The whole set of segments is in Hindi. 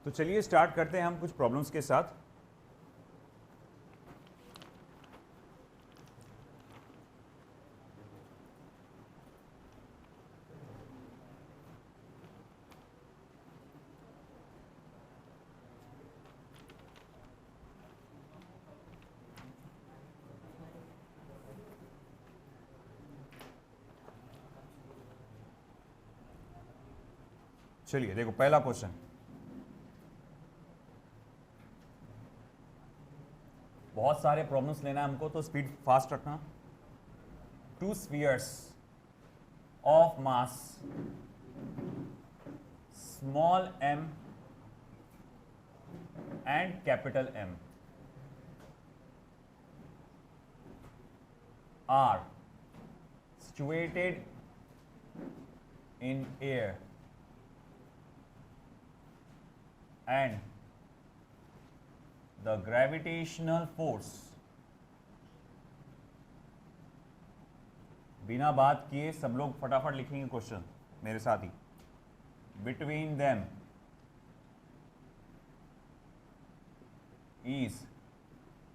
तो चलिए स्टार्ट करते हैं हम कुछ प्रॉब्लम्स के साथ। चलिए देखो पहला क्वेश्चन, बहुत सारे प्रॉब्लम्स लेना है हमको तो स्पीड फास्ट रखना। To spheres of mass small m and capital M are situated in air and the gravitational force, बिना बात किए सब लोग फटाफट लिखेंगे क्वेश्चन मेरे साथ ही, between them is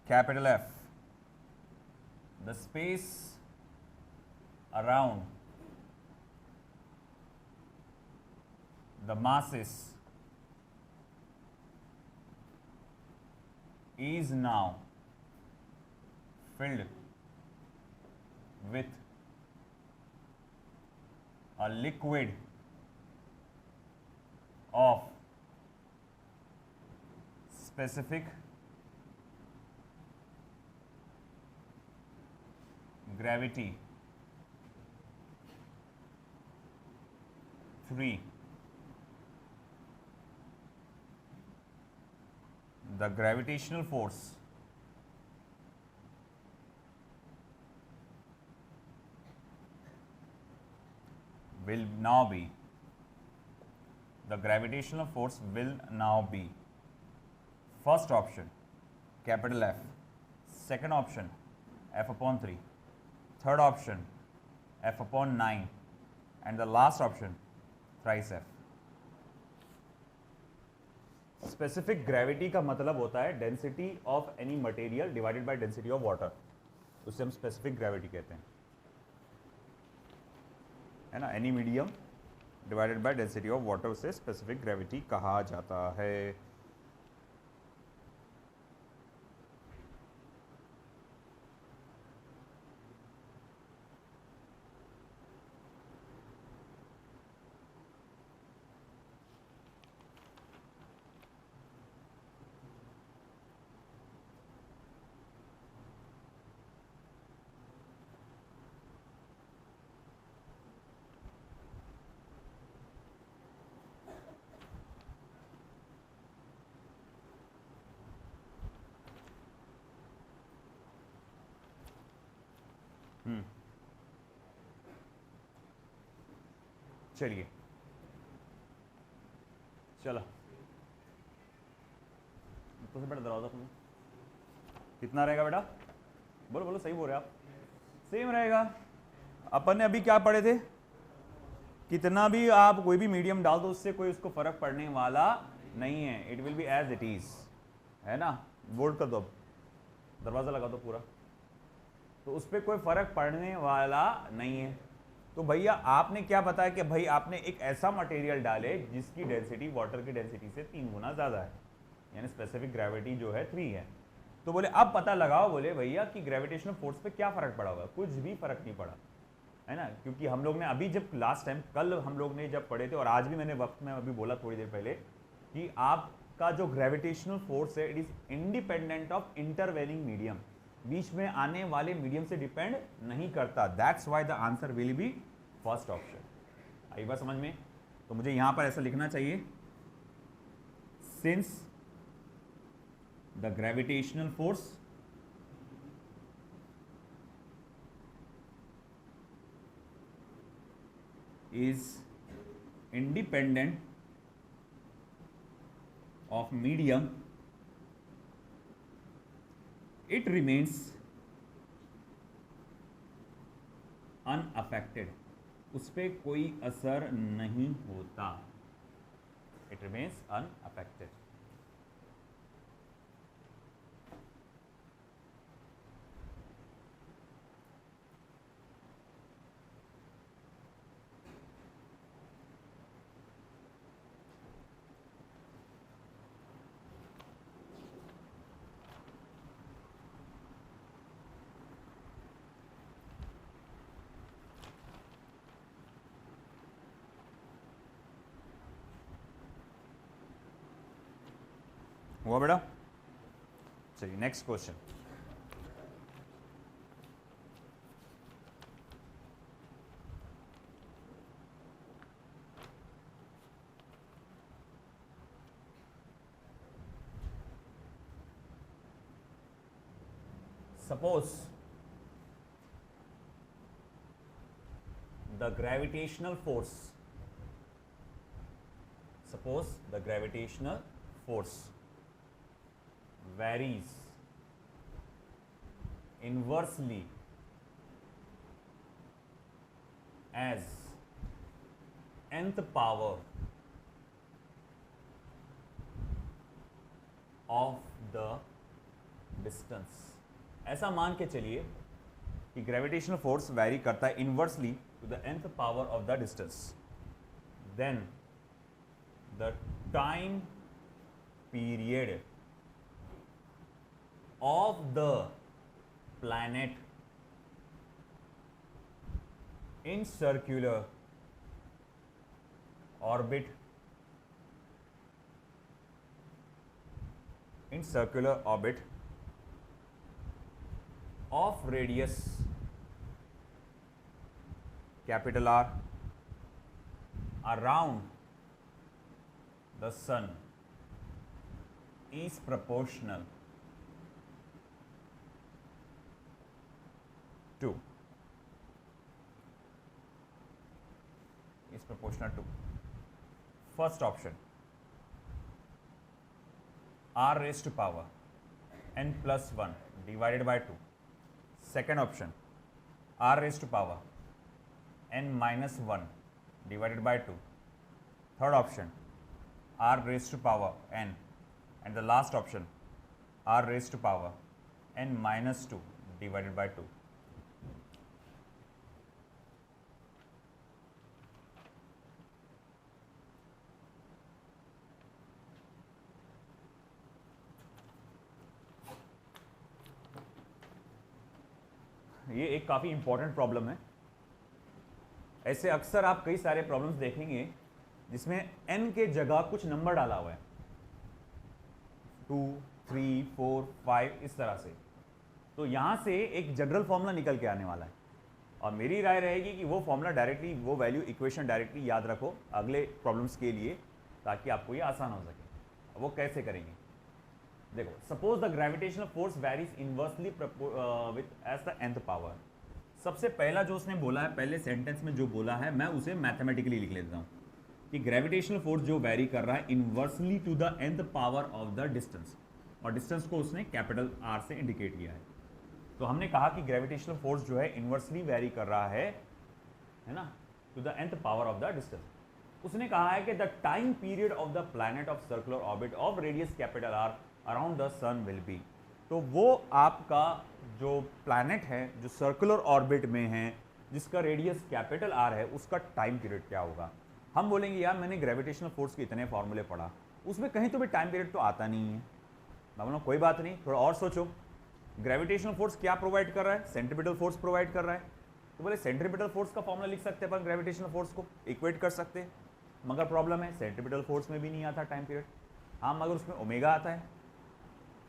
capital F, the space around the masses is now filled with a liquid of specific gravity 3. The gravitational force will now be, the gravitational force will now be, first option capital F, second option F upon 3, third option F upon 9 and the last option thrice F. Specific gravity का मतलब होता है density of any material divided by density of water, उससे हम स्पेसिफिक ग्रेविटी कहते हैं, है ना। Any medium divided by density of water उसे स्पेसिफिक ग्रेविटी कहा जाता है। चलिए चलो, तो से बेटा दरवाजा खोलो, कितना रहेगा बेटा? बोलो बोलो, सही बोल रहे आप, सेम रहेगा। अपन ने अभी क्या पढ़े थे, कितना भी आप कोई भी मीडियम डाल दो उससे कोई उसको फर्क पड़ने वाला नहीं है, it will be as it is, है ना। बोल्ड कर दो, अब दरवाजा लगा दो पूरा, तो उस पर कोई फर्क पड़ने वाला नहीं है। तो भैया आपने क्या बताया कि भाई आपने एक ऐसा मटेरियल डाले जिसकी डेंसिटी वाटर की डेंसिटी से 3 गुना ज़्यादा है, यानी स्पेसिफिक ग्रेविटी जो है 3 है। तो बोले अब पता लगाओ, बोले भैया कि ग्रेविटेशनल फोर्स पे क्या फ़र्क पड़ा होगा। कुछ भी फ़र्क नहीं पड़ा, है ना, क्योंकि हम लोग ने अभी जब लास्ट टाइम कल हम लोग ने जब पढ़े थे और आज भी मैंने वक्त में अभी बोला थोड़ी देर पहले कि आपका जो ग्रेविटेशनल फोर्स है it is independent of intervening medium, बीच में आने वाले मीडियम से डिपेंड नहीं करता। That's why the answer will be first option. आई बात समझ में? तो मुझे यहां पर ऐसा लिखना चाहिए, since the gravitational force is independent of medium, it remains unaffected, उस पर कोई असर नहीं होता, it remains unaffected. हुआ बेटा? चलिए next question. Suppose the gravitational force varies inversely as nth power of the distance. ऐसा मान के चलिए कि ग्रेविटेशनल फोर्स वैरी करता है inversely to the nth power of the distance, then the time period of the planet in circular orbit of radius capital R around the sun is proportional to first option r raised to power n plus 1 divided by 2, second option r raised to power n minus 1 divided by 2, third option r raised to power n, and the last option r raised to power n minus 2 divided by 2. ये एक काफ़ी इंपॉर्टेंट प्रॉब्लम है. ऐसे अक्सर आप कई सारे प्रॉब्लम्स देखेंगे जिसमें n के जगह कुछ नंबर डाला हुआ है, 2, 3, 4, 5 इस तरह से. तो यहाँ से एक जनरल फॉर्मूला निकल के आने वाला है और मेरी राय रहेगी कि वो फॉर्मूला डायरेक्टली, वो वैल्यू इक्वेशन डायरेक्टली याद रखो अगले प्रॉब्लम्स के लिए, ताकि आपको ये आसान हो सके. वो कैसे करेंगे? देखो, suppose the gravitational force varies inversely with as the nth power. सबसे पहला जो उसने बोला है, पहले सेंटेंस में जो बोला है, मैं उसे मैथमेटिकली लिख लेता हूँ कि ग्रेविटेशनल फोर्स जो वेरी कर रहा है inversely to the nth power of the distance, और डिस्टेंस को उसने कैपिटल R से इंडिकेट किया है. तो हमने कहा कि ग्रेविटेशनल फोर्स जो है इनवर्सली वेरी कर रहा है ना, to the nth power of the distance. उसने कहा है कि the time period of the planet of circular orbit of radius capital R around the sun will be. तो वो आपका जो प्लैनेट है जो सर्कुलर ऑर्बिट में है, जिसका रेडियस कैपिटल R है, उसका टाइम पीरियड क्या होगा. हम बोलेंगे यार मैंने ग्रेविटेशनल फोर्स के इतने फॉर्मूले पढ़ा, उसमें कहीं तो भी टाइम पीरियड तो आता नहीं है. मैं बोला कोई बात नहीं, थोड़ा और सोचो. ग्रेविटेशनल फोर्स क्या प्रोवाइड कर रहा है? सेंट्रीपिटल फोर्स प्रोवाइड कर रहा है. तो बोले सेंट्रीपिटल फोर्स का फॉर्मूला लिख सकते हैं अपन, ग्रेविटेशनल फोर्स को इक्वेट कर सकते हैं. मगर प्रॉब्लम है सेंट्रीपिटल फोर्स में भी नहीं आता टाइम पीरियड. हाँ, मगर उसमें ओमेगा आता है.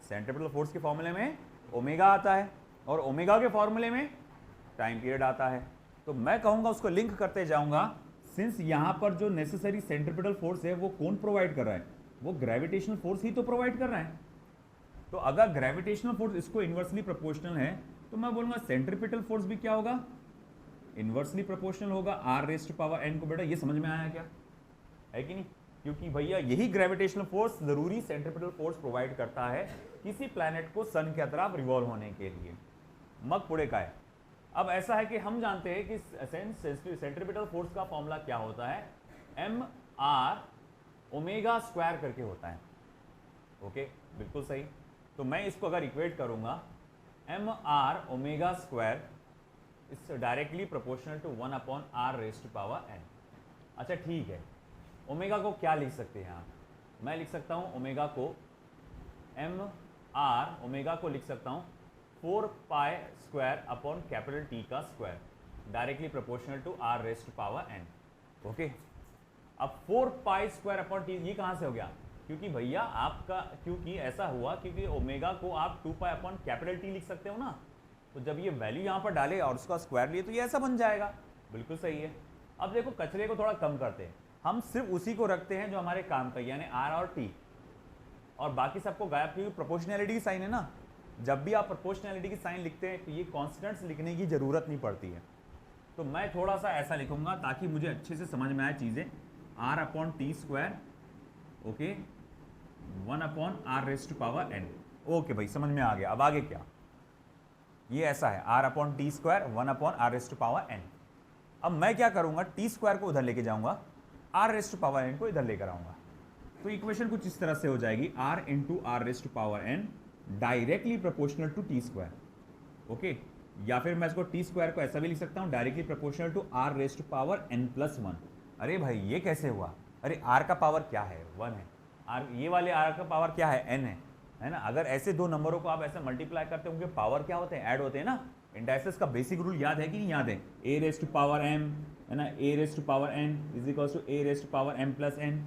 सेंट्रीपिटल फोर्स के फॉर्मूले में ओमेगा आता है और ओमेगा के फॉर्मूले में टाइम पीरियड आता है. तो मैं कहूँगा उसको लिंक करते जाऊँगा, सिंस यहाँ पर जो नेसेसरी सेंट्रीपिटल फोर्स है वो कौन प्रोवाइड कर रहा है? वो ग्रेविटेशनल फोर्स ही तो प्रोवाइड कर रहा है. तो अगर ग्रेविटेशनल फोर्स इसको इन्वर्सली प्रोपोर्शनल है, तो मैं बोलूँगा सेंट्रीपिटल फोर्स भी क्या होगा? इन्वर्सली प्रोपोर्शनल होगा r raised to power n को. बेटा ये समझ में आया क्या? है कि नहीं? क्योंकि भैया यही ग्रेविटेशनल फोर्स जरूरी सेंट्रीपिटल फोर्स प्रोवाइड करता है किसी प्लैनेट को सन के तरफ रिवॉल्व होने के लिए. मग पुड़े का है. अब ऐसा है कि हम जानते हैं कि सेंट्रीपिटल फोर्स का फॉर्मूला क्या होता है? mr ओमेगा स्क्वायर करके होता है। ओके, बिल्कुल सही। तो मैं इसको अगर इक्वेट करूंगा M R omega square is directly proportional to 1 upon R raise to power N. अच्छा ठीक है, ओमेगा को क्या लिख सकते हैं आप? मैं लिख सकता हूं ओमेगा को एम आर ओमेगा को लिख सकता हूं 4 pi square upon capital T का square directly proportional to R raise to power N. Okay, अब 4 पाई स्क्वायर अपॉन टी ये कहां से हो गया? क्योंकि भैया आपका क्योंकि ऐसा हुआ क्योंकि ओमेगा को आप 2 पाई अपॉन कैपिटल टी लिख सकते हो ना, तो जब ये वैल्यू यहाँ पर डाले और उसका स्क्वायर लिए तो ये ऐसा बन जाएगा। बिल्कुल सही है। अब देखो कचरे को थोड़ा कम करते हैं, हम सिर्फ उसी को रखते हैं जो हमारे काम का, यानी आर और टी, और बाकी सबको गायब, क्योंकि प्रोपोर्शनैलिटी की साइन है ना। जब भी आप प्रोपोर्शनैलिटी की साइन लिखते हैं तो ये कॉन्स्टेंट्स लिखने की जरूरत नहीं पड़ती है। तो मैं थोड़ा सा ऐसा लिखूंगा ताकि मुझे अच्छे से समझ में आए चीज़ें। R upon T square, okay, 1 upon R raise to power N. Okay भाई, समझ में आ गया। अब आगे क्या? ये ऐसा है R upon T square 1 upon R raise to power N. अब मैं क्या करूंगा, टी स्क्वायर को उधर लेके जाऊंगा, R raise to power N को इधर लेकर आऊंगा। तो इक्वेशन कुछ इस तरह से हो जाएगी, R into R raise to power N directly proportional to T square. Okay, या फिर मैं इसको टी स्क्वायर को ऐसा भी लिख सकता हूं, directly proportional to R raise to power N plus 1। अरे भाई ये कैसे हुआ? अरे आर का पावर क्या है? 1 है। आर, ये वाले आर का पावर क्या है? एन है ना। अगर ऐसे दो नंबरों को आप ऐसे मल्टीप्लाई करते होंगे, पावर क्या होते हैं? ऐड होते हैं ना। इंडाइसिस का बेसिक रूल याद है कि नहीं याद है? A raise to power M, है ना, A raise to power N is equal to A raise to power M plus N.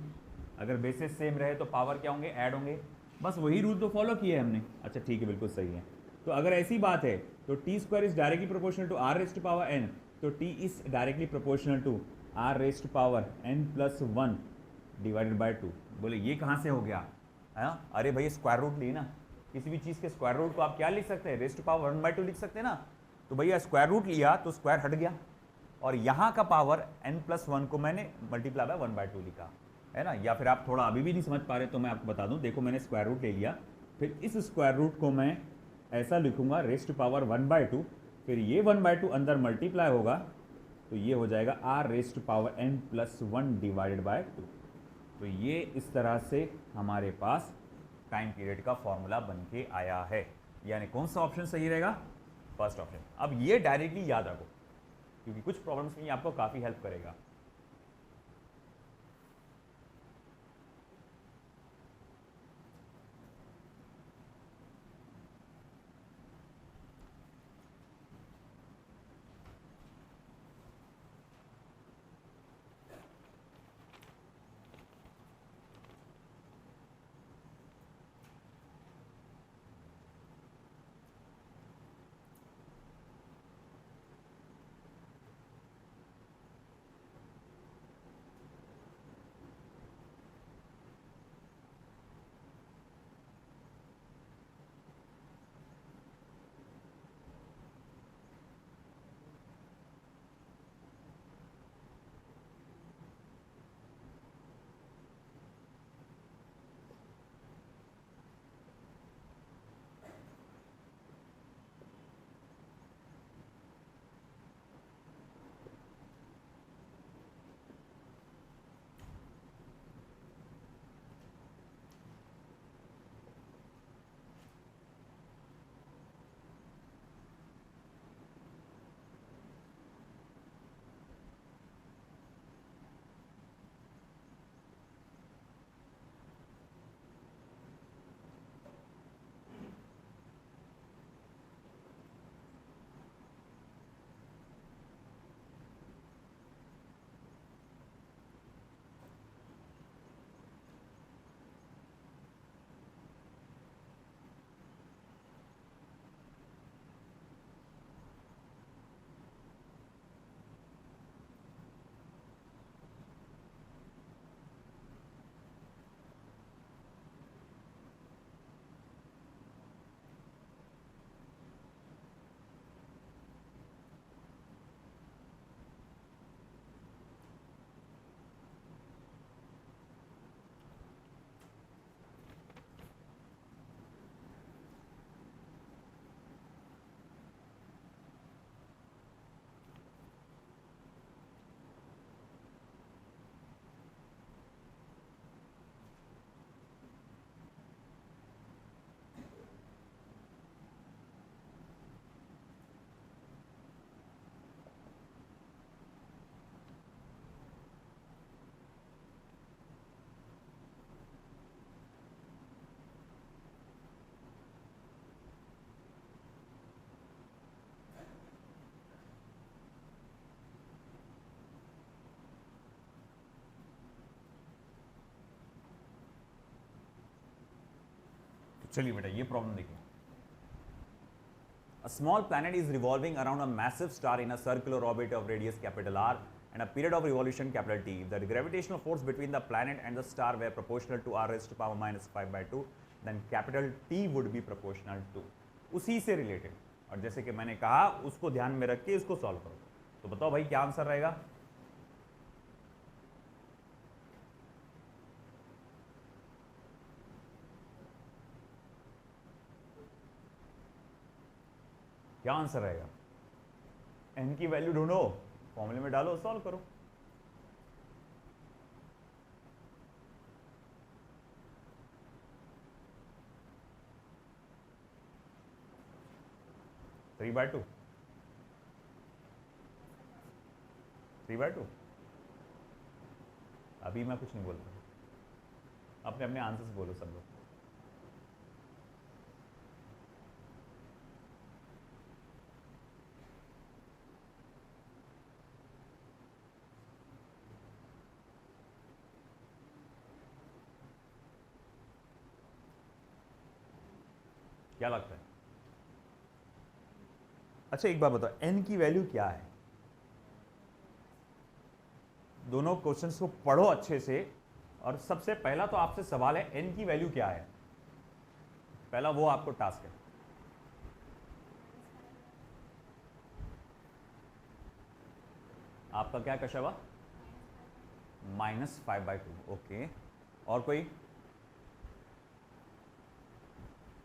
अगर बेसिस सेम रहे तो पावर क्या होंगे? ऐड होंगे। बस वही रूल तो फॉलो किए हमने। अच्छा ठीक है, बिल्कुल सही है। तो अगर ऐसी बात है तो T square is directly proportional to R raise to power N, तो T is directly proportional to R raise to power N plus 1 divided by 2। बोले ये कहाँ से हो गया? हाँ, अरे भाई स्क्वायर रूट ली ना, किसी भी चीज़ के स्क्वायर रूट को आप क्या लिख सकते हैं? रेज टू पावर 1/2 लिख सकते हैं ना। तो भैया स्क्वायर रूट लिया तो स्क्वायर हट गया, और यहाँ का पावर n प्लस 1 को मैंने मल्टीप्लाई बाय 1/2 लिखा, है ना। या फिर आप थोड़ा अभी भी नहीं समझ पा रहे तो मैं आपको बता दूं, देखो मैंने स्क्वायर रूट ले लिया, फिर इस स्क्वायर रूट को मैं ऐसा लिखूंगा रेज टू पावर 1/2, फिर ये 1/2 अंदर मल्टीप्लाई होगा तो ये हो जाएगा R raise to power n plus 1 divided by 2। तो ये इस तरह से हमारे पास टाइम पीरियड का फॉर्मूला बन के आया है। यानी कौन सा ऑप्शन सही रहेगा? First option. अब ये डायरेक्टली याद रखो क्योंकि कुछ प्रॉब्लम्स में ये आपको काफ़ी हेल्प करेगा। चलिए बेटा ये प्रॉब्लम देखिए. A small planet is revolving around a massive star in a circular orbit of radius capital R and a period of revolution capital T. If the gravitational force between the planet and the star were proportional to r raised to power minus 5/2, then capital T would be proportional to. उसी से रिलेटेड, और जैसे कि मैंने कहा उसको ध्यान में रख के इसको सॉल्व करो. तो बताओ भाई क्या आंसर रहेगा? क्या आंसर रहेगा? एन की वैल्यू ढूंढो, फॉर्मूले में डालो, सॉल्व करो. थ्री बाय टू अभी मैं कुछ नहीं बोल रहा, अपने अपने आंसर्स बोलो सब लोग. क्या लगता है? अच्छा एक बात बताओ, n की वैल्यू क्या है? दोनों क्वेश्चंस को पढ़ो अच्छे से, और सबसे पहला तो आपसे सवाल है n की वैल्यू क्या है. पहला वो आपको टास्क है. आपका क्या कशवा? -5/2. ओके, और कोई?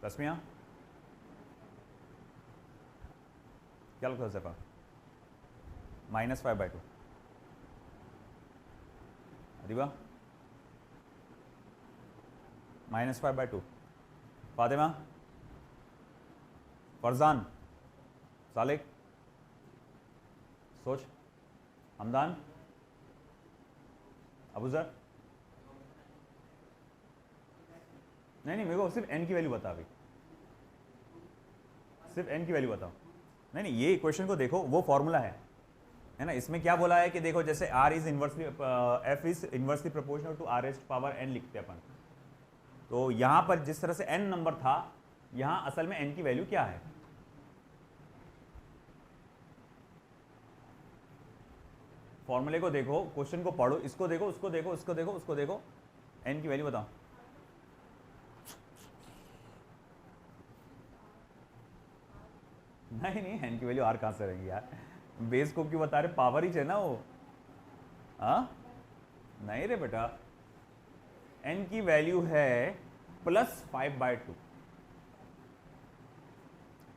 तस्मिया क्या लगता है सफा? -5/2. अदीबा -5/2. फातिमा, फरजान, सालिक, सोच, हमदान, अबूजर. नहीं मेरे को सिर्फ n की वैल्यू बता. अभी सिर्फ n की वैल्यू बताओ. नहीं ये इक्वेशन को देखो, वो फॉर्मूला है ना. इसमें क्या बोला है कि देखो जैसे r is inversely f is inversely proportional to r raised power n लिखते हैं अपन. तो यहां पर जिस तरह से n नंबर था, यहां असल में n की वैल्यू क्या है? फॉर्मूले को देखो, क्वेश्चन को पढ़ो, इसको देखो, उसको देखो, इसको देखो, उसको देखो. n की वैल्यू बताओ. नहीं n की वैल्यू r कहां से रहेगी यार? बेस को क्यों बता रहे? पावर ही है ना वो. हाँ नहीं रे बेटा, n की वैल्यू है +5/2.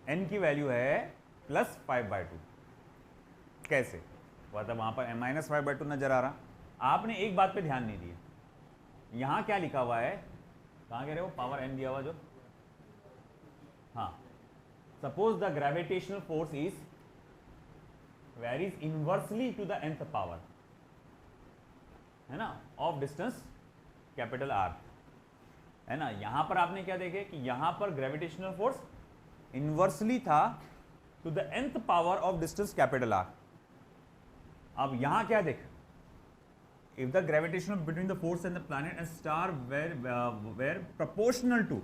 n की वैल्यू है +5/2. कैसे? मतलब वहां पर -5/2 नजर आ रहा. आपने एक बात पे ध्यान नहीं दिया, यहां क्या लिखा हुआ है? कहां कह रहे हो? पावर n दिया हुआ जो. हाँ, suppose the gravitational force is varies inversely to the nth power, है ना, of distance कैपिटल R, है ना. यहां पर आपने क्या देखे कि यहां पर ग्रेविटेशनल फोर्स इनवर्सली था to the nth power of distance capital R. अब यहां क्या देख, if the gravitation between the force and the planet and star were proportional to,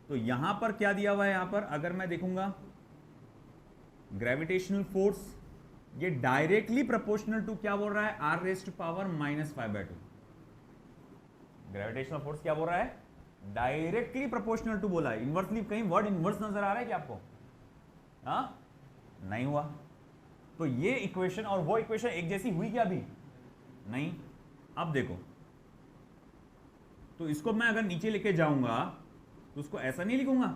तो यहां पर क्या दिया हुआ है? यहां पर अगर मैं देखूंगा ग्रेविटेशनल फोर्स, ये डायरेक्टली प्रोपोर्शनल टू क्या बोल रहा है? r raised to power -5/2. Gravitational force क्या बोल रहा है? डायरेक्टली प्रोपोर्शनल टू बोला है. इनवर्सली कहीं वर्ड इनवर्स नजर आ रहा है क्या आपको? हाँ नहीं हुआ. तो ये इक्वेशन और वो इक्वेशन एक जैसी हुई क्या? अभी नहीं. अब देखो, तो इसको मैं अगर नीचे लेके जाऊंगा तो उसको ऐसा नहीं लिखूंगा.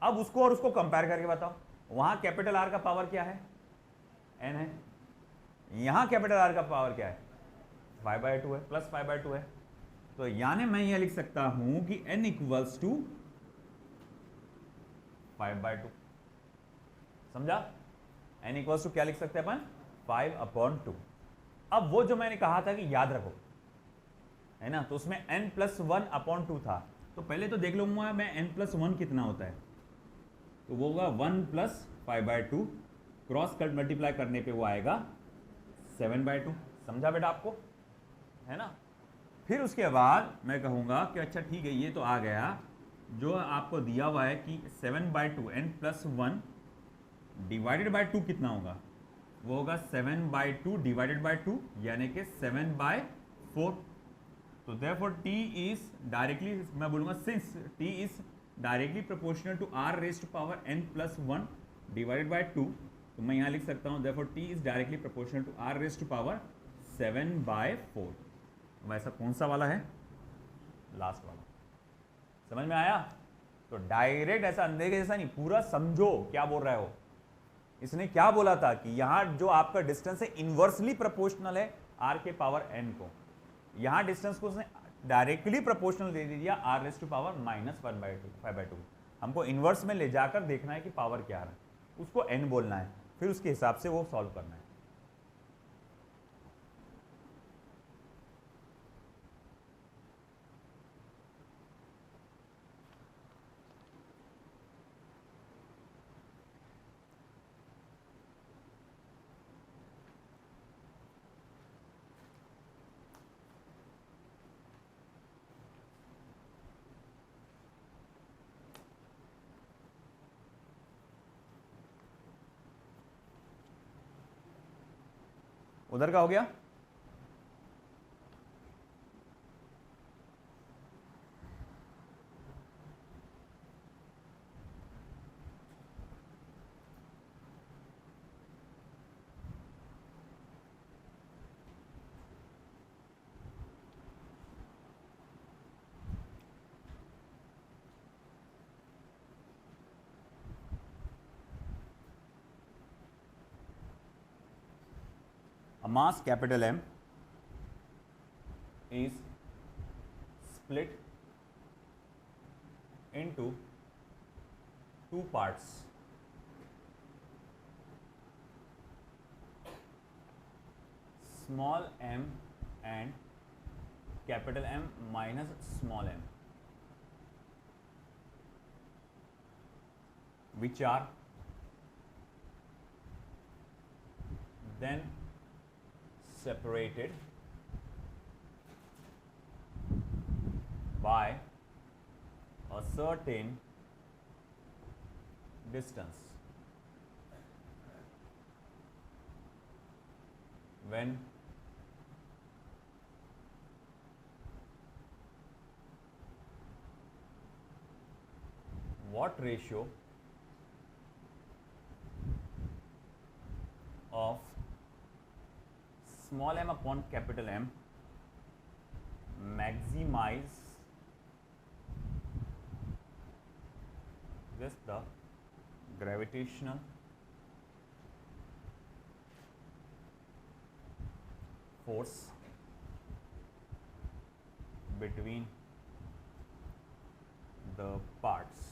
अब उसको और उसको कंपेयर करके बताओ. वहां कैपिटल R का पावर क्या है? n है. यहां कैपिटल R का पावर क्या है? 5/2 है, +5/2 है. तो यानी मैं यह लिख सकता हूं कि n इक्वल्स टू 5/2. समझा? n इक्वल्स टू क्या लिख सकते हैं अपन? 5/2. अब वो जो मैंने कहा था कि याद रखो, है ना, तो उसमें n+1/2 था. तो पहले तो देख लूंगा मैं n+1 कितना होता है. तो वो होगा 1 + 5/2, क्रॉस कट मल्टीप्लाई करने पे वो आएगा 7/2. समझा बेटा आपको? है ना. फिर उसके बाद मैं कहूँगा कि अच्छा ठीक है, ये तो आ गया, जो आपको दिया हुआ है कि 7/2 n+1 डिवाइडेड बाय 2 कितना होगा, वो होगा 7/2 डिवाइडेड बाय 2 यानी कि 7/4। तो देयरफॉर t इज डायरेक्टली, मैं बोलूँगा since t is directly proportional to r raised to power n+1 divided by 2, तो मैं यहाँ लिख सकता हूँ therefore t is directly proportional to r raised to power 7/4। वैसा कौन सा वाला है, लास्ट वाला। समझ में आया? तो डायरेक्ट ऐसा अंधे के जैसा नहीं, पूरा समझो क्या बोल रहा है वो। इसने क्या बोला था कि यहां जो आपका डिस्टेंस है इनवर्सली प्रोपोर्शनल है r के पावर n को, यहां डिस्टेंस को उसने डायरेक्टली प्रोपोर्शनल दे दिया r रेज़ टू पावर -1/2। हमको इनवर्स में ले जाकर देखना है कि पावर क्या है, उसको n बोलना है, फिर उसके हिसाब से वो सॉल्व करना है। उधर का हो गया? A mass capital M is split into two parts. Small m and capital M minus small m, which are then separated by a certain distance. When what ratio of small m upon capital M maximize this the gravitational force between the parts.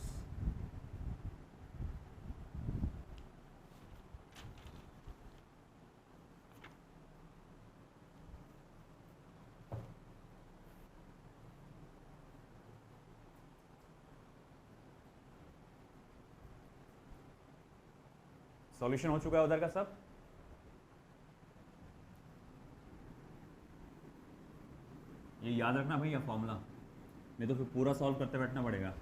Solution हो चुका है उधर का सब? ये याद रखना भैया फॉर्मूला, नहीं तो फिर पूरा सॉल्व करते बैठना पड़ेगा।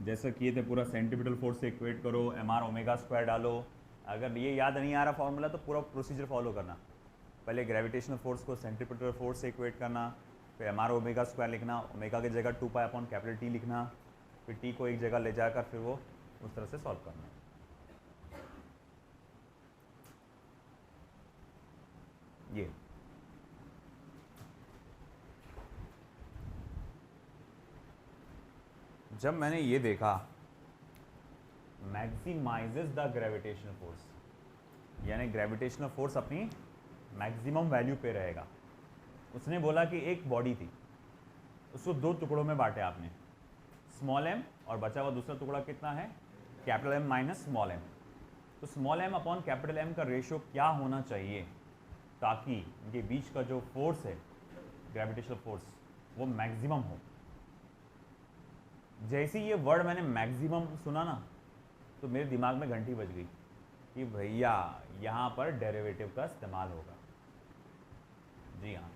जैसा किए थे पूरा सेंट्रीपिटल फोर्स से इक्वेट करो, mr ओमेगा स्क्वायर डालो। अगर ये याद नहीं आ रहा फॉर्मूला तो पूरा प्रोसीजर फॉलो करना। पहले ग्रेविटेशनल फोर्स को सेंट्रीपिटल फोर्स से इक्वेट करना, फिर mr ओमेगा स्क्वायर लिखना, ओमेगा की जगह 2 पाई अपॉन कैपिटल T लिखना, फिर T को एक जगह ले जाकर फिर वो उस तरह से सॉल्व करना। ये जब मैंने ये देखा मैक्सिमाइजेस द ग्रेविटेशनल फोर्स, यानी ग्रेविटेशनल फोर्स अपनी मैक्सिमम वैल्यू पे रहेगा। उसने बोला कि एक बॉडी थी, उसको 2 टुकड़ों में बांटे आपने, स्मॉल m और बचा हुआ दूसरा टुकड़ा कितना है, capital M minus small m। तो small m upon capital M का रेशियो क्या होना चाहिए ताकि इनके बीच का जो फोर्स है ग्रेविटेशनल फोर्स वो मैक्सिमम हो। जैसे ये वर्ड मैंने मैक्सिमम सुना ना तो मेरे दिमाग में घंटी बज गई कि भैया यहाँ पर डेरिवेटिव का इस्तेमाल होगा। जी हाँ,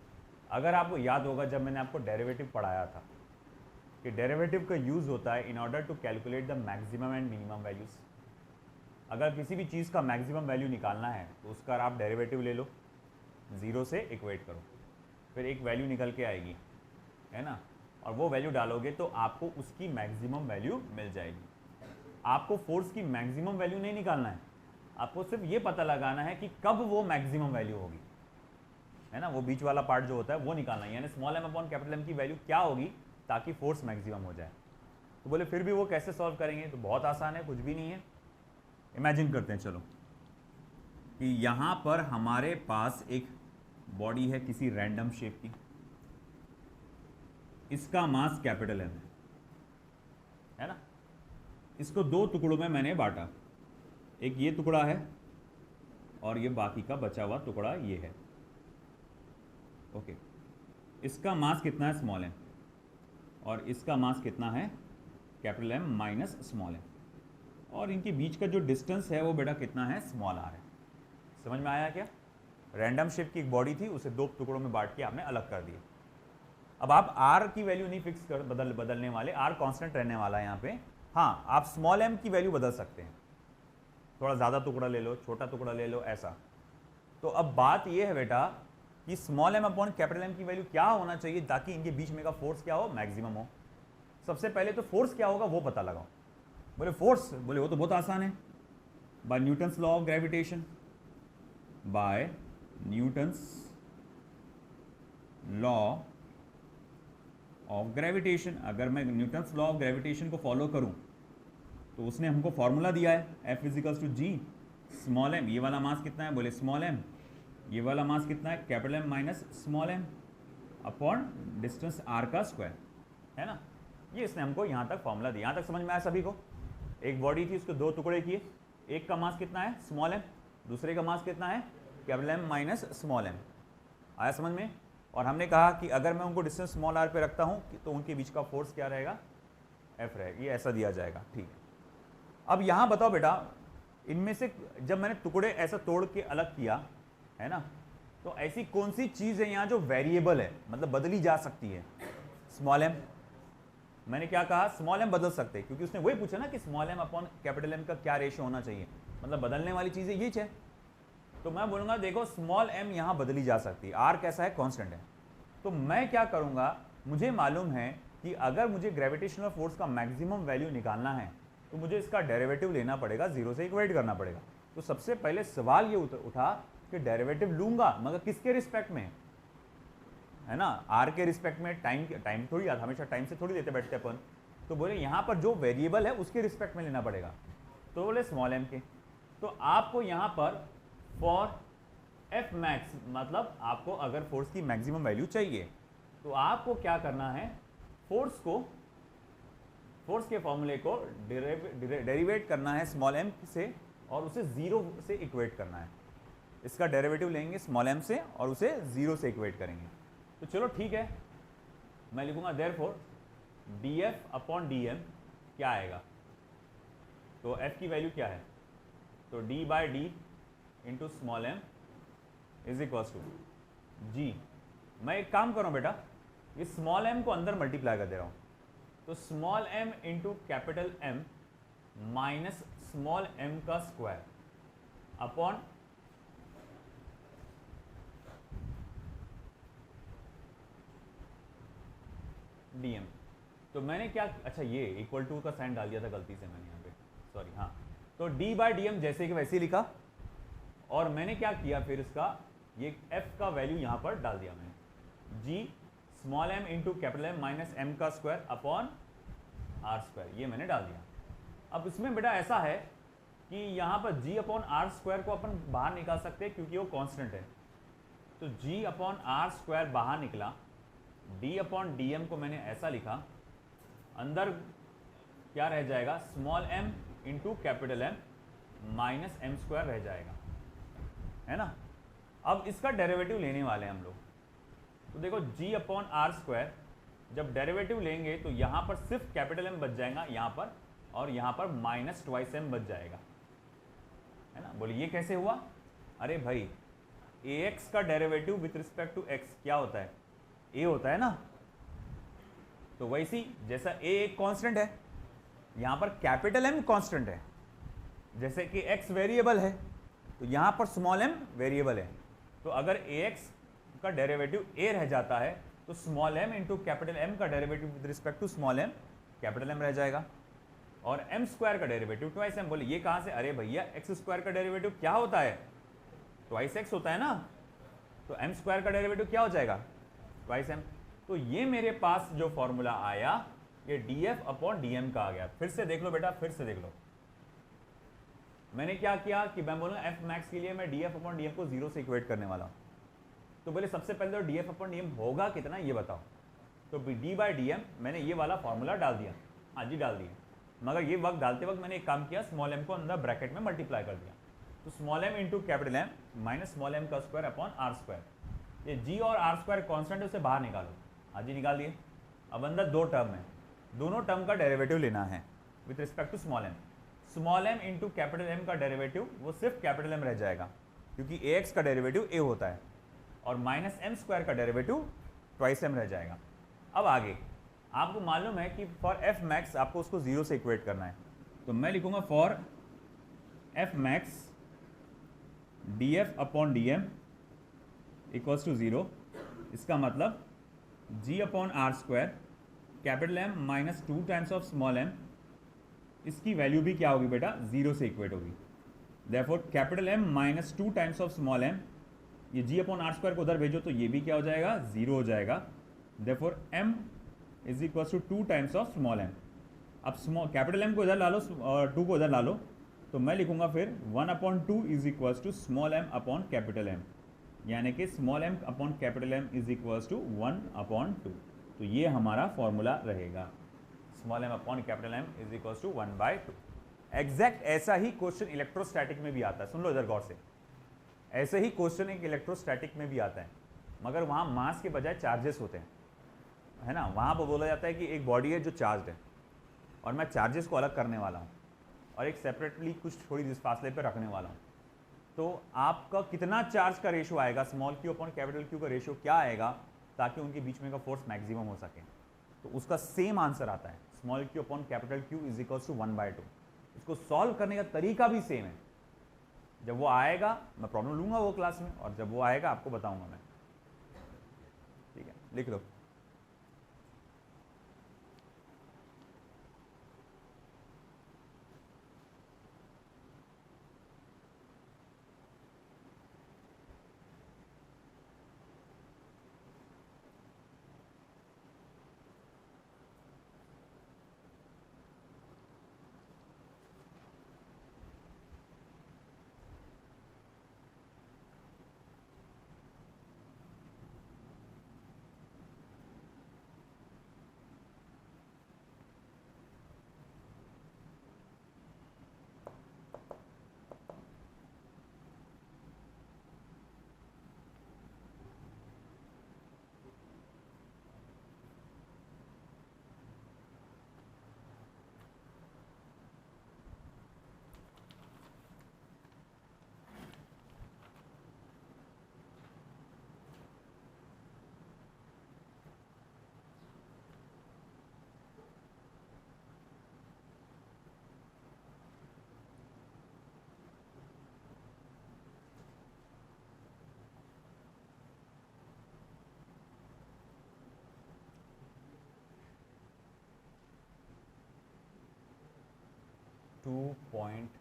अगर आपको याद होगा जब मैंने आपको डेरिवेटिव पढ़ाया था कि डेरिवेटिव का यूज़ होता है in order to calculate the maximum and minimum values. अगर किसी भी चीज़ का मैक्सिमम वैल्यू निकालना है तो उसका आप डेरिवेटिव ले लो, ज़ीरो से इक्वेट करो, फिर एक वैल्यू निकल के आएगी, है ना, और वो वैल्यू डालोगे तो आपको उसकी मैक्सिमम वैल्यू मिल जाएगी। आपको फोर्स की मैक्सिमम वैल्यू नहीं निकालना है, आपको सिर्फ ये पता लगाना है कि कब वो मैक्सिमम वैल्यू होगी, है ना, वो बीच वाला पार्ट जो होता है वो निकालना है, यानी small M upon capital M की वैल्यू क्या होगी ताकि फोर्स मैक्सिमम हो जाए। तो बोले फिर भी वो कैसे सॉल्व करेंगे, तो बहुत आसान है, कुछ भी नहीं है। इमेजिन करते हैं चलो कि यहां पर हमारे पास एक बॉडी है किसी रैंडम शेप की, इसका मास कैपिटल एम है ना, इसको दो टुकड़ों में मैंने बांटा, एक ये टुकड़ा है और ये बाकी का बचा हुआ टुकड़ा ये है। ओके, इसका मास कितना है स्मॉल एम और इसका मास कितना है capital M minus small M, और इनके बीच का जो डिस्टेंस है वो बेटा कितना है स्मॉल आर है। समझ में आया क्या? रैंडम शेप की एक बॉडी थी, उसे दो टुकड़ों में बांट के आपने अलग कर दिया। अब आप आर की वैल्यू नहीं फिक्स कर बदलने वाले, आर कांस्टेंट रहने वाला है यहाँ पे। हाँ, आप स्मॉल एम की वैल्यू बदल सकते हैं, थोड़ा ज़्यादा टुकड़ा ले लो, छोटा टुकड़ा ले लो, ऐसा। तो अब बात ये है बेटा कि small M upon capital M की वैल्यू क्या होना चाहिए ताकि इनके बीच में का फोर्स क्या हो, मैक्सिमम हो। सबसे पहले तो फोर्स क्या होगा वो पता लगाओ। बोले फोर्स, बोले वो तो बहुत आसान है, by Newton's law of gravitation, by Newton's law of gravitation. अगर मैं न्यूटन्स लॉ ऑफ ग्रेविटेशन को फॉलो करूं तो उसने हमको फॉर्मूला दिया है F equals to G small M, ये वाला मास कितना है, बोले स्मॉल एम, ये वाला मास कितना है capital M minus small M upon distance R का स्क्वायर, है ना। ये इसने हमको यहाँ तक फॉर्मूला दिया। यहाँ तक समझ में आया सभी को? एक बॉडी थी, उसके दो टुकड़े किए, एक का मास कितना है स्मॉल एम, दूसरे का मास कितना है capital M minus small M. आया समझ में? और हमने कहा कि अगर मैं उनको डिस्टेंस स्मॉल आर पे रखता हूँ तो उनके बीच का फोर्स क्या रहेगा, एफ रहेगा। ये ऐसा दिया जाएगा, ठीक है। अब यहाँ बताओ बेटा, इनमें से जब मैंने टुकड़े ऐसा तोड़ के अलग किया, है ना, तो ऐसी कौन सी चीज़ है यहाँ जो वेरिएबल है, मतलब बदली जा सकती है? Small M. मैंने क्या कहा, स्मॉल एम बदल सकते हैं, क्योंकि उसने वही पूछा ना कि small M upon capital M का क्या रेशियो होना चाहिए, मतलब बदलने वाली चीज़ें ये है। तो मैं बोलूँगा देखो स्मॉल एम यहाँ बदली जा सकती है, आर कैसा है, कांस्टेंट है। तो मैं क्या करूँगा, मुझे मालूम है कि अगर मुझे ग्रेविटेशनल फोर्स का मैक्सिमम वैल्यू निकालना है तो मुझे इसका डेरिवेटिव लेना पड़ेगा, जीरो से इक्वेट करना पड़ेगा। तो सबसे पहले सवाल ये उठा कि डेरिवेटिव लूंगा मगर किसके रिस्पेक्ट में, है ना, आर के रिस्पेक्ट में। टाइम थोड़ी आता, हमेशा टाइम से थोड़ी लेते बैठते अपन। तो बोले यहाँ पर जो वेरिएबल है उसके रिस्पेक्ट में लेना पड़ेगा, तो बोले स्मॉल एम के। तो आपको यहाँ पर फॉर एफ मैक्स, मतलब आपको अगर फोर्स की मैक्सिमम वैल्यू चाहिए तो आपको क्या करना है, फोर्स के फॉर्मूले को डेरिवेट करना है स्मॉल एम से और उसे जीरो से इक्वेट करना है। इसका डेरिवेटिव लेंगे स्मॉल एम से और उसे जीरो से इक्वेट करेंगे। तो चलो ठीक है, मैं लिखूंगा therefore D F upon D M क्या आएगा, तो एफ की वैल्यू क्या है, तो D by D into small M is equals to G. मैं एक काम करूँ बेटा, ये स्मॉल एम को अंदर मल्टीप्लाई कर दे रहा हूँ, तो small M into capital M minus small M का स्क्वायर अपॉन डीएम। तो मैंने क्या, अच्छा ये इक्वल टू का साइन डाल दिया था गलती से मैंने यहाँ पे, सॉरी। हाँ, तो डी बाई डी एम जैसे कि वैसे ही लिखा, और मैंने क्या किया फिर इसका ये एफ का वैल्यू यहाँ पर डाल दिया मैंने, G small M into capital M minus M का स्क्वायर अपॉन आर स्क्वायर, ये मैंने डाल दिया। अब इसमें बेटा ऐसा है कि यहाँ पर जी अपॉन आर स्क्वायर को अपन बाहर निकाल सकते हैं क्योंकि वो कांस्टेंट है। तो जी अपॉन आर स्क्वायर बाहर निकला, डी अपॉन डी एम को मैंने ऐसा लिखा, अंदर क्या रह जाएगा, small M into capital M minus M square रह जाएगा, है ना। अब इसका डेरिवेटिव लेने वाले हैं हम लोग। तो देखो जी अपॉन आर स्क्वायर जब डेरिवेटिव लेंगे तो यहाँ पर सिर्फ कैपिटल एम बच जाएगा यहाँ पर, और यहाँ पर माइनस ट्वाइस एम बच जाएगा, है ना। बोले ये कैसे हुआ? अरे भाई ए एक्स का derivative with respect to X क्या होता है, ए होता है ना। तो वैसी जैसा ए एक कांस्टेंट है, यहां पर कैपिटल एम कांस्टेंट है, जैसे कि एक्स वेरिएबल है तो यहां पर स्मॉल एम वेरिएबल है। तो अगर ए एक्स का डेरिवेटिव ए रह जाता है तो small M into capital M का derivative with respect to small M capital M रह जाएगा, और एम स्क्वायर का डेरिवेटिव ट्वाइस एम। बोले ये कहां से, अरे भैया एक्स स्क्वायर का डेरिवेटिव क्या होता है, ट्वाइस एक्स होता है ना, तो एम स्क्वायर का डेरिवेटिव क्या हो जाएगा, ट्वाइस एम। तो ये मेरे पास जो फॉर्मूला आया ये D F upon D M का आ गया। फिर से देख लो बेटा, फिर से देख लो, मैंने क्या किया कि मैं बोलूँ एफ मैक्स के लिए मैं D F upon D M को जीरो से इक्वेट करने वाला हूँ। तो बोले सबसे पहले तो D F upon D M होगा कितना ये बताओ। तो डी बाई डी एम मैंने ये वाला फॉर्मूला डाल दिया, हाँ जी डाल दिया, मगर ये वक्त डालते वक्त मैंने एक काम किया, स्मॉल एम को अंदर ब्रैकेट में मल्टीप्लाई कर दिया। तो small M into capital M minus small M का स्क्वायर अपॉन आर स्क्वायर, ये जी और आर स्क्वायर कॉन्स्टेंट है उसे बाहर निकालो, हाँ जी निकाल दिए। अब अंदर दो टर्म है, दोनों टर्म का डेरिवेटिव लेना है with respect to small M. Small M into capital M का डेरिवेटिव वो सिर्फ कैपिटल एम रह जाएगा क्योंकि ए एक्स का डेरिवेटिव ए होता है, और माइनस एम स्क्वायर का डेरिवेटिव ट्वाइस एम रह जाएगा। अब आगे आपको मालूम है कि फॉर एफ मैक्स आपको उसको जीरो से इक्वेट करना है, तो मैं लिखूंगा for F max D F upon D M equals to zero. इसका मतलब G upon R square capital M minus two times of small M, इसकी वैल्यू भी क्या होगी बेटा, जीरो से इक्वेट होगी। Therefore capital M minus two times of small M, ये जी अपॉन आर स्क्वायर को उधर भेजो तो ये भी क्या हो जाएगा, जीरो हो जाएगा। Therefore M is equal to two times of small M. अब स्मॉल कैपिटल एम को इधर ला लो और टू को इधर ला लो, तो मैं लिखूंगा फिर one upon two is equal to small M upon capital M, यानी कि small M upon capital M is equal to one upon two. तो ये हमारा फॉर्मूला रहेगा, small M upon capital M is equal to one by two. Exact ऐसा ही क्वेश्चन इलेक्ट्रोस्टैटिक में भी आता है, सुन लो इधर गौर से, ऐसे ही क्वेश्चन एक इलेक्ट्रोस्टैटिक में भी आता है, मगर वहाँ मास के बजाय चार्जेस होते हैं, है ना। वहाँ पर बोला जाता है कि एक बॉडी है जो चार्ज है और मैं चार्जेस को अलग करने वाला हूँ और एक सेपरेटली कुछ थोड़ी जिस फासले पर रखने वाला हूँ। तो आपका कितना चार्ज का रेशियो आएगा, small Q upon capital Q का रेशियो क्या आएगा ताकि उनके बीच में का फोर्स मैक्सिमम हो सके, तो उसका सेम आंसर आता है, small Q upon capital Q is equal to one by two. इसको सॉल्व करने का तरीका भी सेम है, जब वो आएगा मैं प्रॉब्लम लूंगा वो क्लास में, और जब वो आएगा आपको बताऊंगा मैं, ठीक है, लिख लो। Two point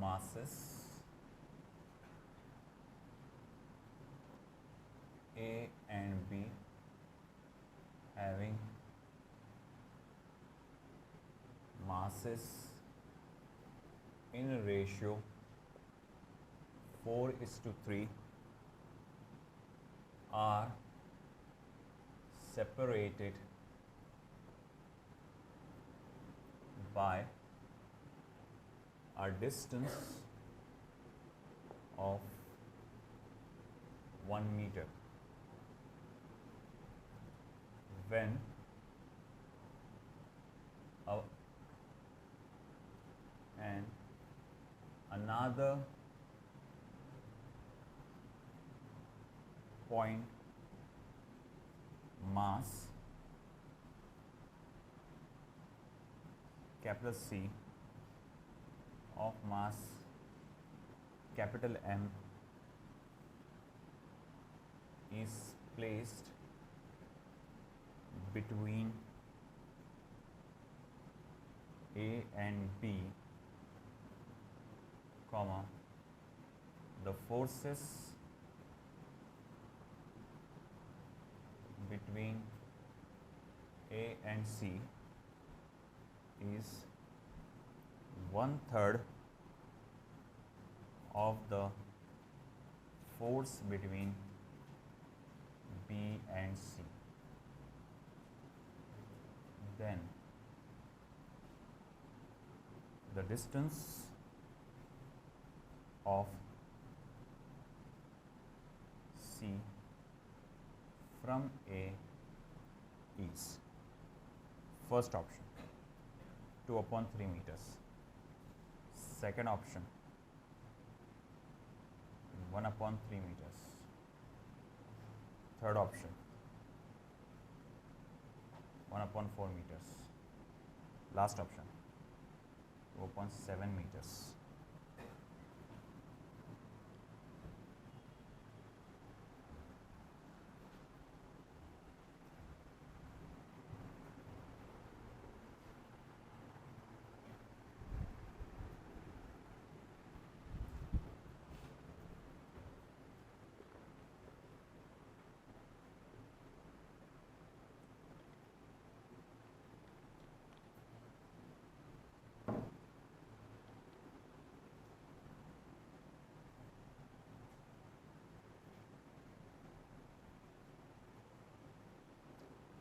masses A and B having masses in ratio 4:3 are separated by a distance of 1 meter when and another point mass capital C of mass capital M is placed between A and B, comma, the forces between A and C is 1/3 of the force between B and C. Then the distance of C from A is, first option 2/3 meters, second option 1/3 meters, third option 1/4 meters, last option 2.7 meters.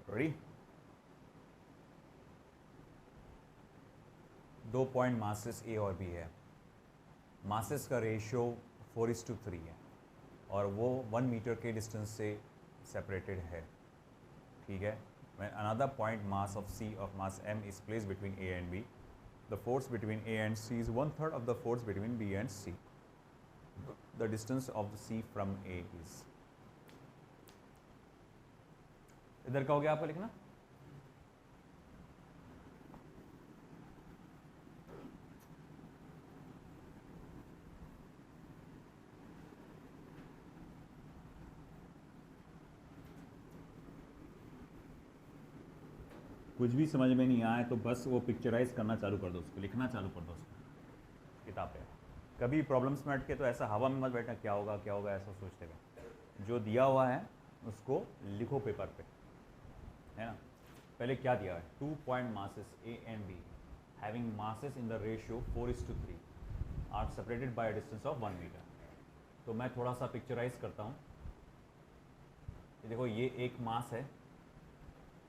Ready? 2 point masses A और बी है, मासेस का रेशियो 4:3 है और वो 1 मीटर के डिस्टेंस से सेपरेटेड है, ठीक है. When another point mass of C of mass M is placed between A and B, the force between A and C is 1/3 of the force between B and C. The distance of the C from A is, इधर का हो गया आपका लिखना. कुछ भी समझ में नहीं आए तो बस वो पिक्चराइज करना चालू कर दो, उसको लिखना चालू कर दो उसको किताब पे. कभी प्रॉब्लम्स में अटके तो ऐसा हवा में मत बैठना क्या होगा ऐसा सोचते हुए. जो दिया हुआ है उसको लिखो पेपर पे, है ना. पहले क्या दिया है, 2 point masses A and B having masses in the ratio 4:3 are separated by a distance of 1 metre. तो मैं थोड़ा सा पिक्चराइज करता हूँ. देखो ये एक मास है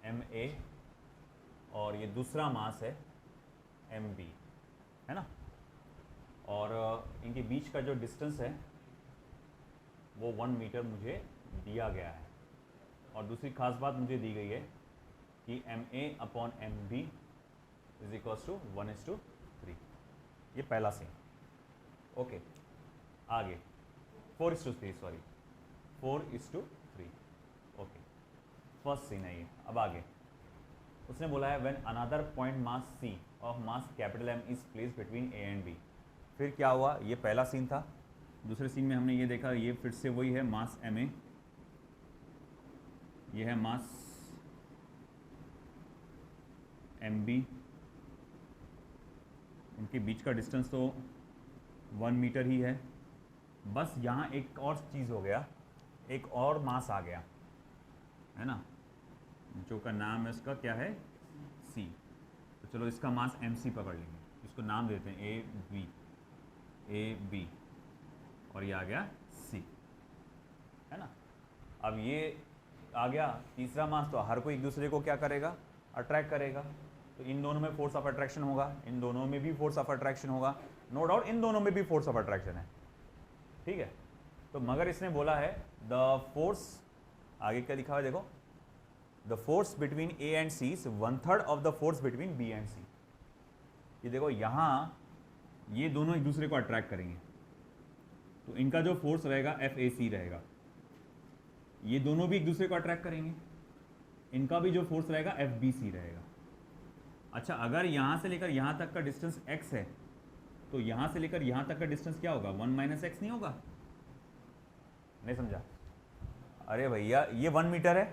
एम ए और ये दूसरा मास है एम बी, है ना. और इनके बीच का जो डिस्टेंस है वो 1 मीटर मुझे दिया गया है. और दूसरी खास बात मुझे दी गई है कि M A upon M B is equals to 1:3. ये पहला सीन. ओके, आगे 4:3 सॉरी 4:3. ओके, फर्स्ट सीन है ये. अब आगे उसने बोला है when another point mass C of mass capital M is place between A and B. फिर क्या हुआ, ये पहला सीन था. दूसरे सीन में हमने ये देखा, ये फिर से वही है मास एम ए, ये है मास एम बी. इनके बीच का डिस्टेंस तो 1 मीटर ही है. बस यहाँ एक और चीज़ हो गया, एक और मास आ गया, है ना, जो का नाम है उसका क्या है, सी. तो चलो इसका मास एम सी पकड़ लेंगे, इसको नाम देते हैं ए बी और ये आ गया सी, है ना. अब ये आ गया तीसरा मास, तो हर कोई एक दूसरे को क्या करेगा, अट्रैक्ट करेगा. तो इन दोनों में फोर्स ऑफ अट्रैक्शन होगा, इन दोनों में भी फोर्स ऑफ अट्रैक्शन होगा, नो डाउट इन दोनों में भी फोर्स ऑफ अट्रैक्शन है, ठीक है. तो मगर इसने बोला है द फोर्स, आगे क्या लिखा हुआ है देखो, the force between A and C is 1/3 of the force between B and C. ये देखो यहाँ ये दोनों एक दूसरे को अट्रैक्ट करेंगे, तो इनका जो फोर्स रहेगा एफ ए सी रहेगा. ये दोनों भी एक दूसरे को अट्रैक्ट करेंगे, इनका भी जो फोर्स रहेगा FBC रहेगा। अच्छा, अगर यहां से लेकर यहां तक का डिस्टेंस x है तो यहां से लेकर यहां तक का डिस्टेंस क्या होगा, 1 - x नहीं होगा? नहीं समझा? अरे भैया ये 1 मीटर है,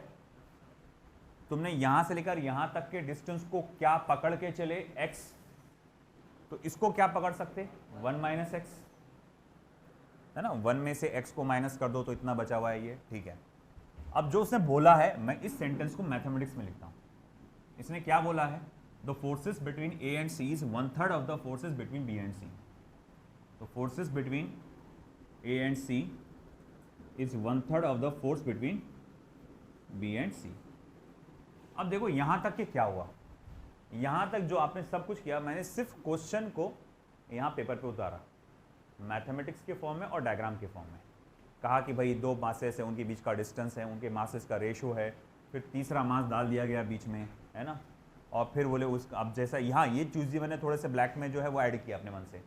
तुमने यहां से लेकर यहां तक के डिस्टेंस को क्या पकड़ के चले, x, तो इसको क्या पकड़ सकते, 1 - x है ना। 1 में से x को माइनस कर दो तो इतना बचा हुआ है ये, ठीक है। अब जो उसने बोला है, मैं इस सेंटेंस को मैथमेटिक्स में लिखता हूं। इसने क्या बोला है, the forces between A and C is 1/3 of the forces between B and C। तो forces between A and C is 1/3 of the force between B and C। अब देखो यहां तक के क्या हुआ, यहां तक जो आपने सब कुछ किया, मैंने सिर्फ क्वेश्चन को यहां पेपर पे उतारा, मैथमेटिक्स के फॉर्म में और डायग्राम के फॉर्म में। कहा कि भाई दो मासेस है, उनके बीच का डिस्टेंस है, उनके मासेस का रेशो है, फिर तीसरा मास डाल दिया गया बीच में, है ना। और फिर बोले उस, अब जैसा यहाँ ये चीज़ें मैंने थोड़े से ब्लैक में जो है वो ऐड किया अपने मन से,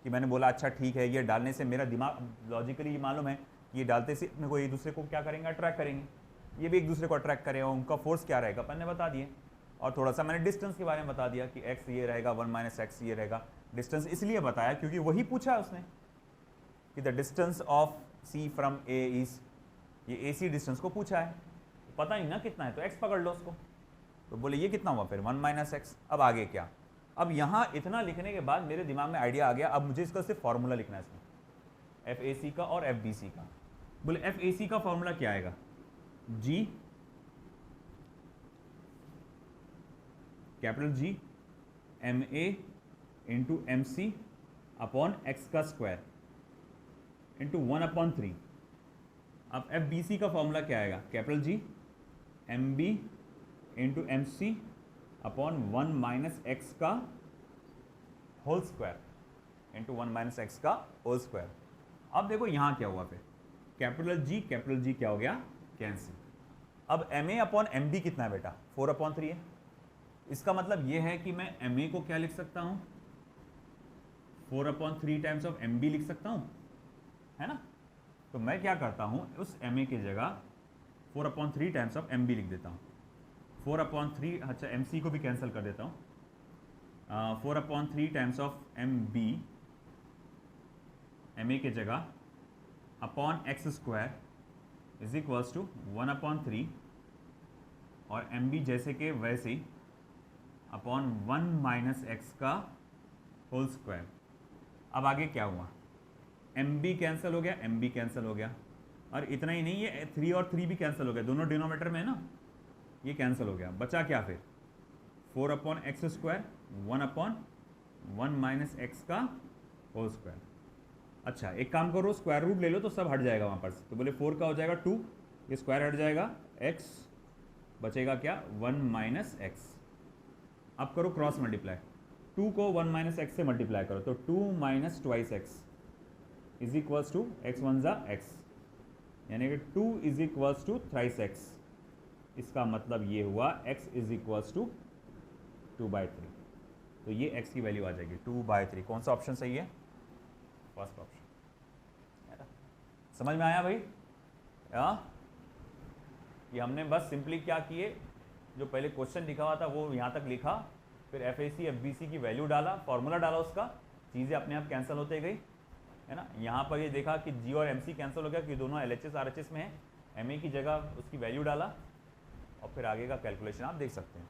कि मैंने बोला अच्छा ठीक है, ये डालने से मेरा दिमाग लॉजिकली ये मालूम है कि ये डालते से अपने को एक दूसरे को क्या करेंगे, अट्रैक्ट करेंगे, ये भी एक दूसरे को अट्रैक्ट करेंगे, उनका फोर्स क्या रहेगा अपन ने बता दिए। और थोड़ा सा मैंने डिस्टेंस के बारे में बता दिया कि x ये रहेगा, 1 - x ये रहेगा। डिस्टेंस इसलिए बताया क्योंकि वही पूछा है उसने कि the distance of C from A is, ये AC डिस्टेंस को पूछा है, पता नहीं ना कितना है, तो x पकड़ लो उसको, तो बोले ये कितना हुआ फिर 1 - x। अब आगे क्या, अब यहाँ इतना लिखने के बाद मेरे दिमाग में आइडिया आ गया, अब मुझे इसका सिर्फ फॉर्मूला लिखना है इसमें, FAC का और FBC का। बोले FAC का फॉर्मूला क्या आएगा, G capital G MA into MC upon x का स्क्वायर इंटू 1/3। अब FBC का फॉर्मूला क्या आएगा, capital G MB into MC upon 1 - x का होल स्क्वायर इंटू 1 - x का होल स्क्वायर। अब देखो यहाँ क्या हुआ फिर, कैपिटल G क्या हो गया, कैंसिल। अब MA अपॉन MB कितना है बेटा, 4/3 है। इसका मतलब ये है कि मैं MA को क्या लिख सकता हूँ, 4/3 टाइम्स ऑफ MB लिख सकता हूँ, है ना। तो मैं क्या करता हूँ, उस MA की जगह 4/3 टाइम्स ऑफ MB लिख देता हूँ। 4/3, अच्छा MC को भी कैंसिल कर देता हूँ, 4/3 टाइम्स ऑफ MB, MA के जगह upon x square is equals to 1/3 और MB जैसे के वैसे ही अपॉन 1 - x का होल स्क्वायर। अब आगे क्या हुआ, MB कैंसिल हो गया, MB कैंसिल हो गया, और इतना ही नहीं, ये 3 और 3 भी कैंसिल हो गया, दोनों डिनोमिनेटर में है ना, ये कैंसिल हो गया। बचा क्या फिर, 4/x स्क्वायर 1/1 - x का होल स्क्वायर। अच्छा एक काम करो, स्क्वायर रूट ले लो तो सब हट जाएगा वहाँ पर से, तो बोले 4 का हो जाएगा 2, ये स्क्वायर हट जाएगा, x बचेगा क्या, 1 - x। अब करो क्रॉस मल्टीप्लाई, 2 को 1 - x से मल्टीप्लाई करो तो 2 - twice x is equals to x 1 ज़ा x, यानी कि 2 is equals to thrice x। इसका मतलब ये हुआ x इज इक्वल्स टू 2/3। तो ये x की वैल्यू आ जाएगी 2/3। कौन सा ऑप्शन सही है, फर्स्ट ऑप्शन। समझ में आया भाई? ये हमने बस सिंपली क्या किए, जो पहले क्वेश्चन लिखा हुआ था वो यहाँ तक लिखा, फिर FAC FBC की वैल्यू डाला, फॉर्मूला डाला उसका, चीज़ें अपने आप कैंसिल होते गई, है ना। यहाँ पर ये देखा कि G और MC कैंसिल हो गया क्योंकि दोनों LHS RHS में है, MA की जगह उसकी वैल्यू डाला, और फिर आगे का कैलकुलेशन आप देख सकते हैं।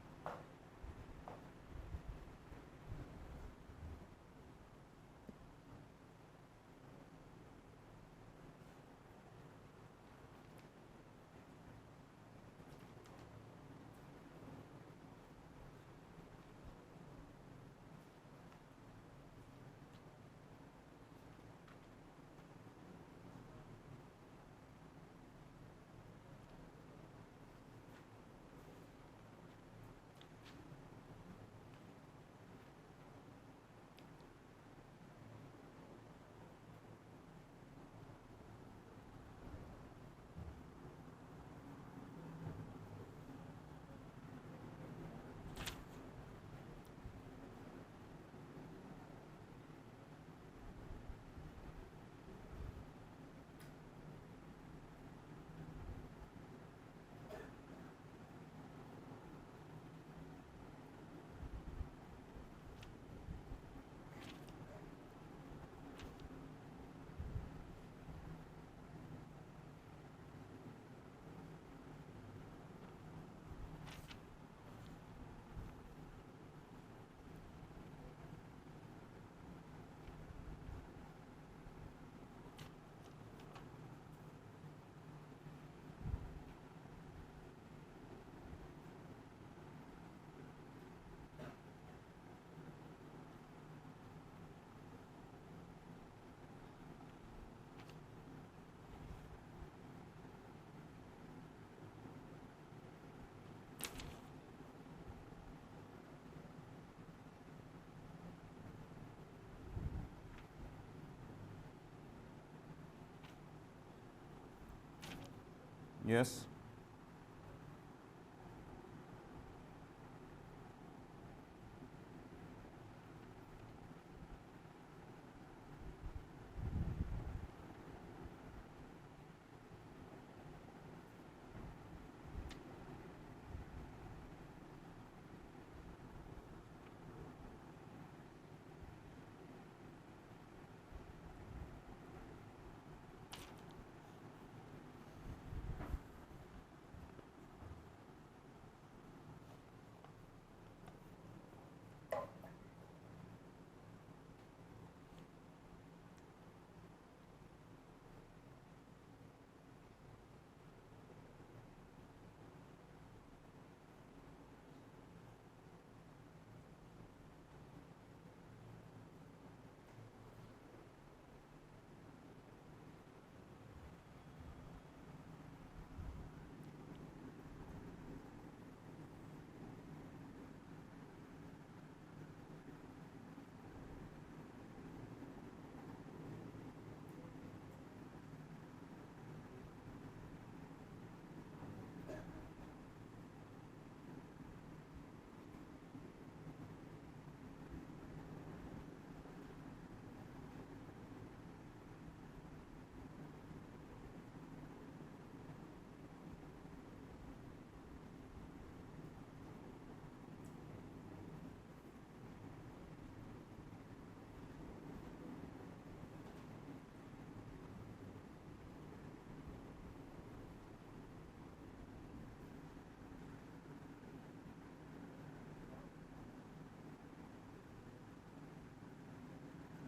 यस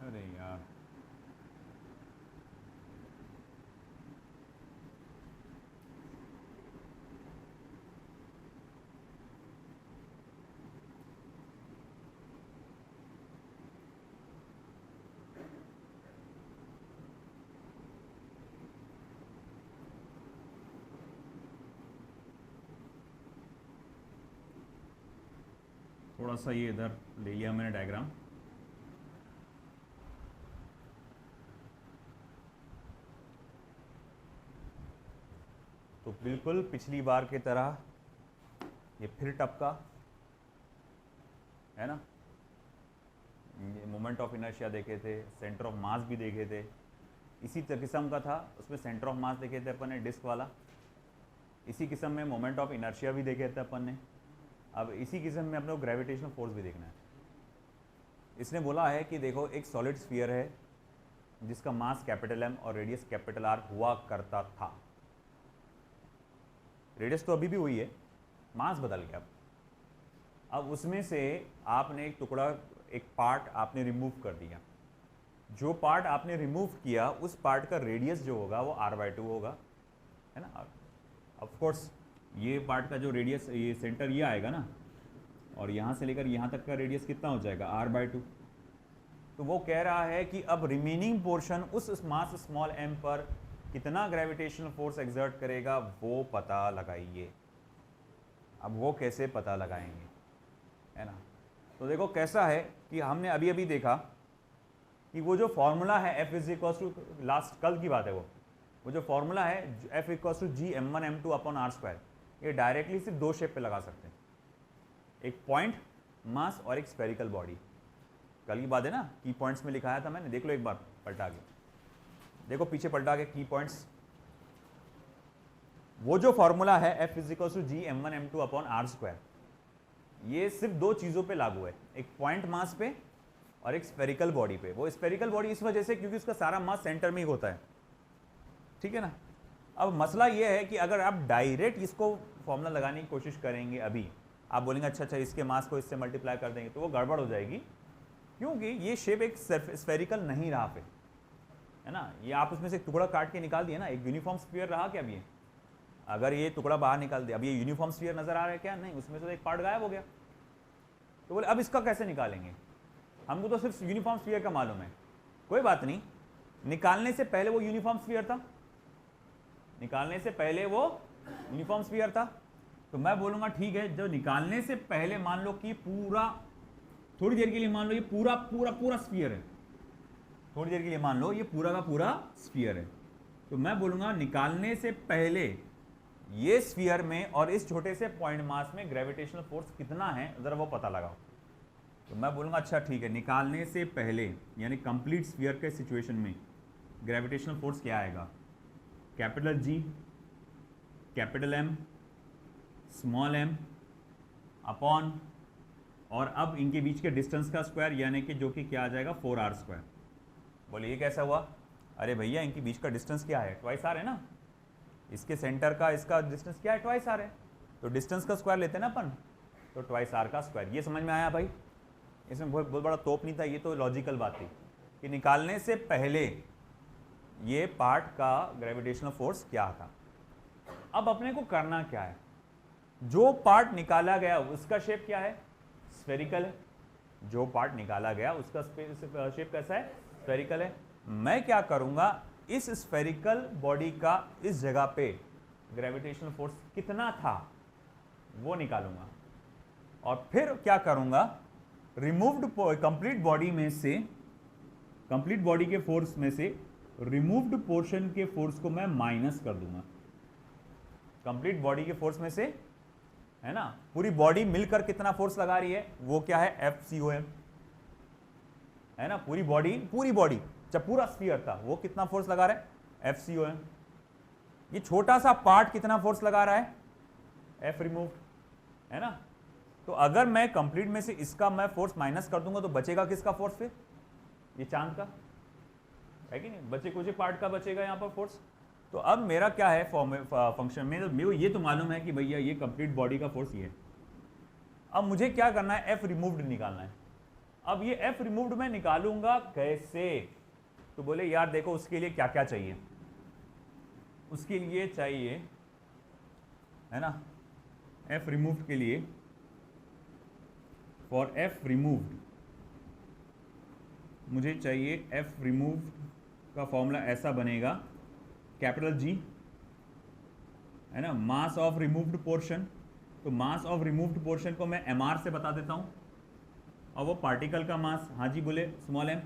अरे यार थोड़ा सा ये इधर ले लिया मैंने डायग्राम। तो बिल्कुल पिछली बार की तरह ये फिर टपका है ना, मोमेंट ऑफ इनर्शिया देखे थे, सेंटर ऑफ मास भी देखे थे, इसी किस्म का था। उसमें सेंटर ऑफ मास देखे थे अपन ने डिस्क वाला, इसी किस्म में मोमेंट ऑफ इनर्शिया भी देखे थे अपन ने। अब इसी किस्म में अपने को ग्रेविटेशनल फोर्स भी देखना है। इसने बोला है कि देखो एक सॉलिड स्फीयर है जिसका मास कैपिटल एम और रेडियस कैपिटल आर हुआ करता था। रेडियस तो अभी भी वही है, मास बदल गया। अब उसमें से आपने एक टुकड़ा, एक पार्ट आपने रिमूव कर दिया। जो पार्ट आपने रिमूव किया उस पार्ट का रेडियस जो होगा वो r/2 होगा, है ना। ऑफ कोर्स ये पार्ट का जो रेडियस, ये सेंटर ये आएगा ना, और यहाँ से लेकर यहाँ तक का रेडियस कितना हो जाएगा r/2। तो वो कह रहा है कि अब रिमेनिंग पोर्शन उस मास स्मॉल m पर कितना ग्रेविटेशनल फोर्स एक्सर्ट करेगा वो पता लगाइए। अब वो कैसे पता लगाएंगे, है ना। तो देखो कैसा है कि हमने अभी अभी देखा कि वो जो फॉर्मूला है F is equal to, last कल की बात है वो जो फॉर्मूला है F equal to G m1 m2 upon r², ये डायरेक्टली सिर्फ दो शेप पे लगा सकते हैं, एक पॉइंट मास और एक स्फेरिकल बॉडी। कल की बात है ना, की पॉइंट्स में लिखाया था मैंने, देख लो एक बार पलटा के, देखो पीछे पलटा के की पॉइंट्स। वो जो फॉर्मूला है F is equal to G m1 m2 upon r², ये सिर्फ दो चीज़ों पे लागू है, एक पॉइंट मास पे और एक स्फेरिकल बॉडी पे। वो स्फेरिकल बॉडी इस वजह से क्योंकि उसका सारा मास सेंटर में ही होता है, ठीक है ना। अब मसला ये है कि अगर आप डायरेक्ट इसको फॉर्मूला लगाने की कोशिश करेंगे, अभी आप बोलेंगे अच्छा इसके मास को इससे मल्टीप्लाई कर देंगे, तो वो गड़बड़ हो जाएगी, क्योंकि ये शेप एक स्फेरिकल नहीं रहा फिर, है ना। ये आप उसमें से टुकड़ा काट के निकाल दिया ना, एक यूनिफॉर्म स्फीयर रहा क्या अभी? अगर ये टुकड़ा बाहर निकाल दिया, अब ये यूनिफॉर्म स्फीयर नजर आ रहा है क्या? नहीं, उसमें से एक पार्ट गायब हो गया। तो बोले अब इसका कैसे निकालेंगे? हमको तो सिर्फ यूनिफॉर्म स्फीयर का मालूम है। कोई बात नहीं, निकालने से पहले वो यूनिफॉर्म स्फीयर था, निकालने से पहले वो यूनिफॉर्म स्फीयर था। तो मैं बोलूंगा ठीक है, जो निकालने से पहले मान लो कि पूरा, थोड़ी देर के लिए मान लो ये पूरा पूरा पूरा स्फीयर है, थोड़ी देर के लिए मान लो ये पूरा का पूरा स्फीयर है, तो मैं बोलूंगा निकालने से पहले ये स्फीयर में और इस छोटे से पॉइंट मास में ग्रेविटेशनल फोर्स कितना है जरा वो पता लगाओ। तो मैं बोलूँगा अच्छा ठीक है, निकालने से पहले यानी कंप्लीट स्फीयर के सिचुएशन में ग्रेविटेशनल फोर्स क्या आएगा, capital G, capital M, small M upon, और अब इनके बीच के डिस्टेंस का स्क्वायर यानी कि जो कि क्या आ जाएगा 4r²। बोलिए ये कैसा हुआ, अरे भैया इनके बीच का डिस्टेंस क्या है, ट्वाइस आर है ना, इसके सेंटर का इसका डिस्टेंस क्या है, ट्वाइस आर है, तो डिस्टेंस का स्क्वायर लेते हैं ना अपन, तो ट्वाइस आर का स्क्वायर। ये समझ में आया भाई, इसमें बहुत बड़ा तोप नहीं था, ये तो लॉजिकल बात थी कि निकालने से पहले ये पार्ट का ग्रेविटेशनल फोर्स क्या था। अब अपने को करना क्या है, जो पार्ट निकाला गया उसका शेप क्या है, स्फेरिकल है, जो पार्ट निकाला गया उसका शेप कैसा है, स्फेरिकल है। मैं क्या करूंगा, इस स्फेरिकल बॉडी का इस जगह पे ग्रेविटेशनल फोर्स कितना था वो निकालूंगा, और फिर क्या करूंगा, रिमूव्ड कंप्लीट बॉडी में से, कंप्लीट बॉडी के फोर्स में से रिमूव्ड पोर्शन के फोर्स को मैं माइनस कर दूंगा। कंप्लीट बॉडी के फोर्स में से, है ना, पूरी बॉडी मिलकर कितना फोर्स लगा रही है वो क्या है, FCOM, है ना, पूरी बॉडी जब पूरा स्फीयर था वो कितना फोर्स लगा रहा है, FCOM। ये छोटा सा पार्ट कितना फोर्स लगा रहा है, F रिमूव्ड, है ना। तो अगर मैं कंप्लीट में से इसका मैं फोर्स माइनस कर दूंगा तो बचेगा किसका फोर्स, फिर ये चांद का है कि नहीं, बचे कुछ पार्ट का बचेगा यहाँ पर फोर्स। तो अब मेरा क्या है फंक्शन में, मेरे को ये तो मालूम है कि भैया ये कंप्लीट बॉडी का फोर्स ये है। अब मुझे क्या करना है, F रिमूव्ड निकालना है। अब ये F रिमूव्ड मैं निकालूंगा कैसे, तो बोले यार देखो उसके लिए क्या क्या चाहिए, उसके लिए चाहिए, है ना, F रिमूव्ड के लिए, फॉर F रिमूव्ड मुझे चाहिए, F रिमूव्ड का फॉर्मूला ऐसा बनेगा, कैपिटल G, है ना, मास ऑफ रिमूव्ड पोर्शन। तो मास ऑफ रिमूव्ड पोर्शन को मैं mr से बता देता हूँ, और वो पार्टिकल का मास, हाँ जी बोले स्मॉल m,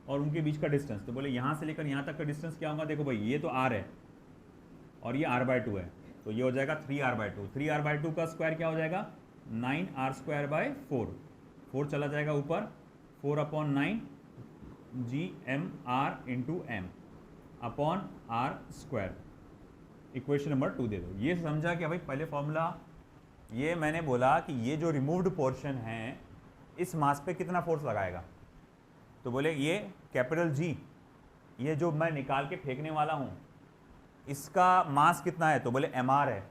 और उनके बीच का डिस्टेंस, तो बोले यहाँ से लेकर यहाँ तक का डिस्टेंस क्या होगा, देखो भाई ये तो r है और ये r/2 है, तो ये हो जाएगा 3r/2। 3r/2 का स्क्वायर क्या हो जाएगा, 9r²/4, 4 चला जाएगा ऊपर, 4/9 GMR × m upon r²। Equation number 2 दे दो। ये समझा कि भाई पहले फॉर्मूला, ये मैंने बोला कि ये जो रिमूव्ड पोर्शन है इस मास पे कितना फोर्स लगाएगा, तो बोले ये कैपिटल G, ये जो मैं निकाल के फेंकने वाला हूँ इसका मास कितना है, तो बोले mr है,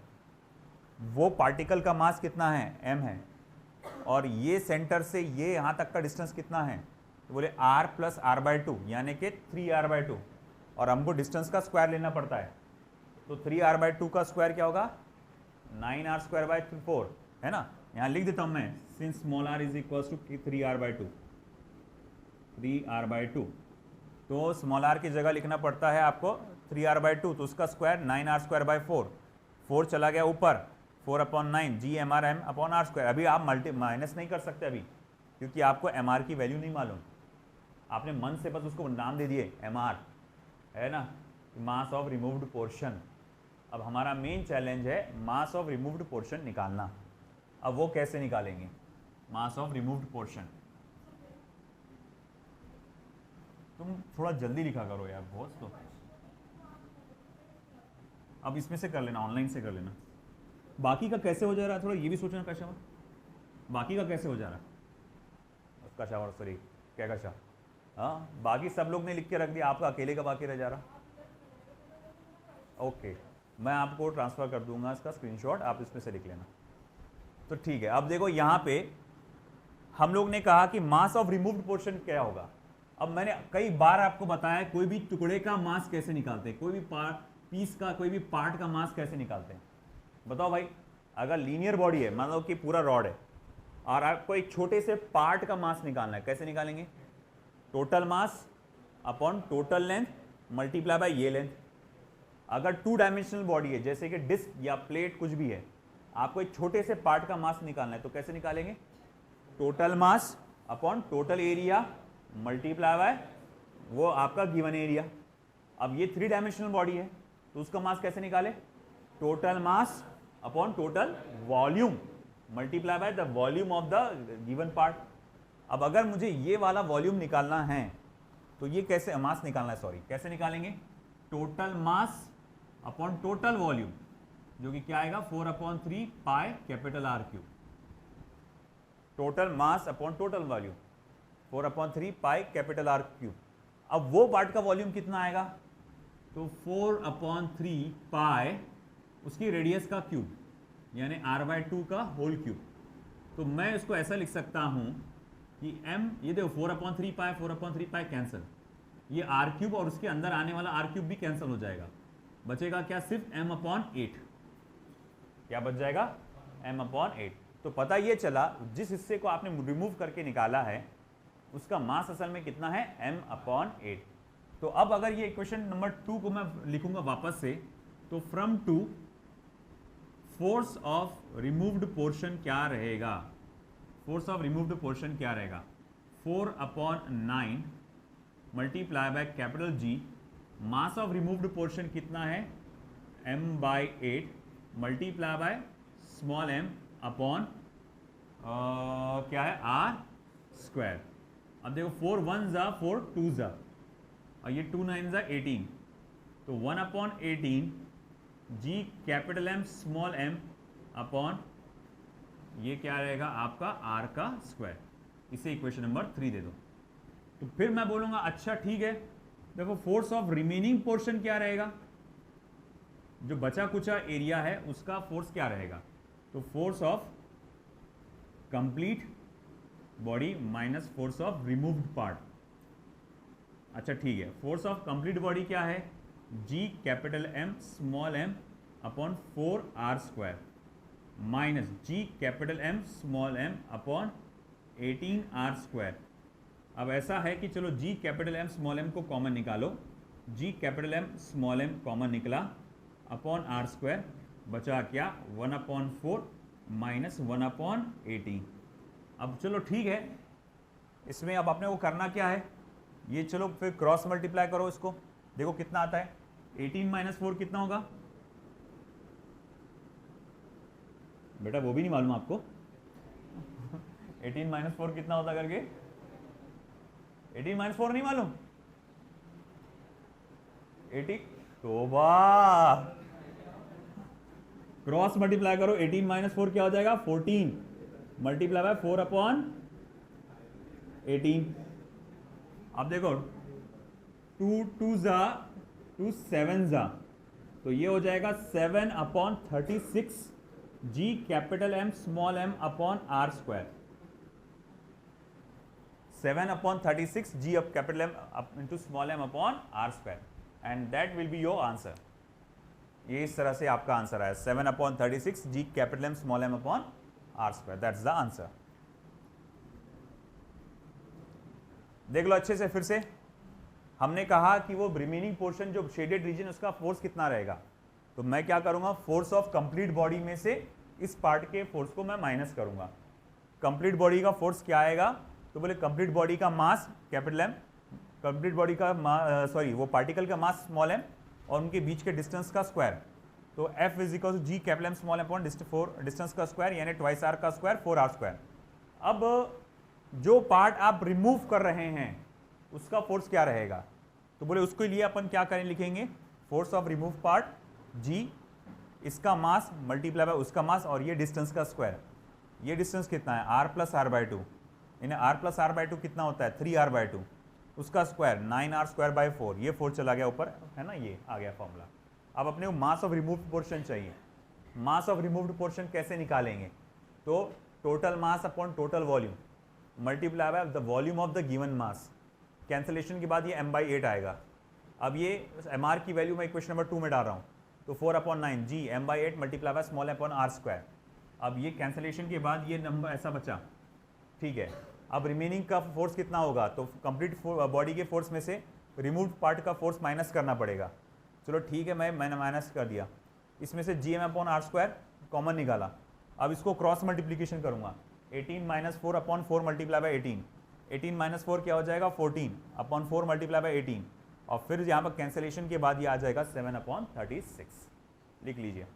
वो पार्टिकल का मास कितना है, m है, और ये सेंटर से ये यहाँ तक का डिस्टेंस कितना है, तो बोले r + r/2 यानी कि 3r/2, और हमको डिस्टेंस का स्क्वायर लेना पड़ता है, तो 3r/2 का स्क्वायर क्या होगा, 9r²/4, है ना। यहाँ लिख देता हूँ मैं, since small r is equal to 3r/2, 3r/2, तो स्मॉल r की जगह लिखना पड़ता है आपको 3r/2, तो उसका स्क्वायर 9r²/4, 4 चला गया ऊपर, 4/9 GMR m अपॉन r²। अभी आप माइनस नहीं कर सकते अभी, क्योंकि आपको mr की वैल्यू नहीं मालूम, आपने मन से बस उसको नाम दे दिए mr, है ना, मास ऑफ रिमूव्ड पोर्शन। अब हमारा मेन चैलेंज है मास ऑफ रिमूव्ड पोर्शन निकालना। अब वो कैसे निकालेंगे, मास ऑफ रिमूव्ड पोर्शन, तुम थोड़ा जल्दी लिखा करो यार बहुत, तो अब इसमें से कर लेना, ऑनलाइन से कर लेना। बाकी का कैसे हो जा रहा है थोड़ा ये भी सोचना, कशावर बाकी का कैसे हो जा रहा है, कशावर सॉरी क्या कशा, हाँ बाकी सब लोग ने लिख के रख दिया, आपका अकेले का बाकी रह जा रहा। ओके, मैं आपको ट्रांसफ़र कर दूंगा इसका स्क्रीनशॉट, आप इसमें से लिख लेना। तो ठीक है, अब देखो यहाँ पे हम लोग ने कहा कि मास ऑफ रिमूव्ड पोर्शन क्या होगा। अब मैंने कई बार आपको बताया कोई भी टुकड़े का मास कैसे निकालते हैं, कोई भी पीस का, कोई भी पार्ट का मास कैसे निकालते हैं, बताओ भाई। अगर लीनियर बॉडी है, मान लो कि पूरा रॉड है, और आपको एक छोटे से पार्ट का मास निकालना है, कैसे निकालेंगे, total mass upon total length multiply by ये लेंथ। अगर 2 डायमेंशनल बॉडी है, जैसे कि डिस्क या प्लेट कुछ भी है, आपको एक छोटे से पार्ट का मास निकालना है, तो कैसे निकालेंगे, total mass upon total area multiply by वो आपका गिवन एरिया। अब ये 3 डायमेंशनल बॉडी है, तो उसका मास कैसे निकाले, total mass upon total volume multiply by the volume of the given part. अब अगर मुझे ये वाला वॉल्यूम निकालना है तो ये कैसे, मास निकालना है सॉरी, कैसे निकालेंगे? Total mass upon total volume, जो कि क्या आएगा 4/3 pi capital R cube. Total mass upon total volume 4/3 pi capital R cube. अब वो पार्ट का वॉल्यूम कितना आएगा? तो 4/3 पाई उसकी रेडियस का क्यूब, यानी r/2 का होल क्यूब। तो मैं इसको ऐसा लिख सकता हूं कि m, ये देखो 4/3 पाई कैंसिल, ये आर क्यूब और उसके अंदर आने वाला आर क्यूब भी कैंसिल हो जाएगा, बचेगा क्या? सिर्फ m/8। क्या बच जाएगा? m/8। तो पता ये चला जिस हिस्से को आपने रिमूव करके निकाला है उसका मास असल में कितना है? m/8। तो अब अगर ये इक्वेशन नंबर 2 को मैं लिखूंगा वापस से, तो from 2 force of removed portion क्या रहेगा? फोर्स ऑफ रिमूव्ड पोर्शन क्या रहेगा? 4/9 multiply by capital G. Mass of removed portion कितना है? m/8 multiply by small m upon क्या है? r²। अब देखो 4 1 जा 4 2 जा और ये 2 9 जा 18, तो 1/18 G capital M small m upon ये क्या रहेगा आपका r का स्क्वायर। इसे इक्वेशन नंबर 3 दे दो। तो फिर मैं बोलूंगा अच्छा ठीक है, देखो फोर्स ऑफ रिमेनिंग पोर्शन क्या रहेगा? जो बचा कुचा एरिया है उसका फोर्स क्या रहेगा? तो force of complete body minus force of removed part. अच्छा ठीक है, फोर्स ऑफ कंप्लीट बॉडी क्या है? G capital M small m upon 4r² minus G capital M small m upon 18r²। अब ऐसा है कि चलो G capital M small m को कॉमन निकालो, G capital M small m common निकला अपॉन r², बचा क्या? 1/4 माइनस 1/18। अब चलो ठीक है, इसमें अब आपने वो करना क्या है? ये चलो फिर क्रॉस मल्टीप्लाई करो इसको, देखो कितना आता है। 18 - 4 कितना होगा बेटा? वो भी नहीं मालूम आपको? 18 - 4 कितना होता करके? 18 - 4 नहीं मालूम? 80 तोबा, क्रॉस मल्टीप्लाई करो। 18 - 4 क्या हो जाएगा? 14 मल्टीप्लाई बाय 4/18। अब देखो 2 2 जा 2 7 जा, तो ये हो जाएगा 7/36 G capital M small m upon r²। 7/36 G of capital M into small m upon r², and that will be your answer. ये इस तरह से आपका आंसर आया 7/36 G capital M small m upon r²। That's the answer. देख लो अच्छे से फिर से। हमने कहा कि वो रिमेनिंग पोर्शन जो शेडेड रीजन उसका फोर्स कितना रहेगा, तो मैं क्या करूंगा? फोर्स ऑफ कंप्लीट बॉडी में से इस पार्ट के फोर्स को मैं माइनस करूंगा। कंप्लीट बॉडी का फोर्स क्या आएगा? तो बोले कंप्लीट बॉडी का mass capital M, complete body का वो पार्टिकल का मास स्मॉल m और उनके बीच के डिस्टेंस का स्क्वायर। तो F = G capital M small m upon distance का स्क्वायर, यानी 2r का स्क्वायर 4r²। अब जो पार्ट आप रिमूव कर रहे हैं उसका फोर्स क्या रहेगा? तो बोले उसके लिए अपन क्या करें? लिखेंगे force of remove part G, इसका मास मल्टीप्लाई बाय उसका मास और ये डिस्टेंस का स्क्वायर। ये डिस्टेंस कितना है? r + r/2, यानी r + r/2 कितना होता है? 3r/2, उसका स्क्वायर 9r²/4। ये 4 चला गया ऊपर, है ना, ये आ गया फॉर्मूला। अब अपने को मास ऑफ रिमूव्ड पोर्शन चाहिए। मास ऑफ रिमूव्ड पोर्शन कैसे निकालेंगे? तो total mass upon total volume multiply by the volume of the given mass. Cancellation के बाद ये m/8 आएगा। अब ये mr की वैल्यू मैं इक्वेशन नंबर 2 में डाल रहा हूँ, तो 4/9 जी m/8 multiply by small m upon r²। अब ये कैंसिलेशन के बाद ये नंबर ऐसा बचा, ठीक है। अब रिमेनिंग का फोर्स कितना होगा? तो कंप्लीट बॉडी के फोर्स में से रिमूव्ड पार्ट का फोर्स माइनस करना पड़ेगा। चलो ठीक है, मैंने माइनस कर दिया। इसमें से gm/r² कॉमन निकाला। अब इसको क्रॉस मल्टीप्लीकेशन करूंगा। 18 - 4/4 मल्टीप्लाई बाय 18। 18 - 4 क्या हो जाएगा? 14/4 मल्टीप्लाई बाय 18, और फिर यहाँ पर कैंसिलेशन के बाद ये आ जाएगा 7/36। लिख लीजिए।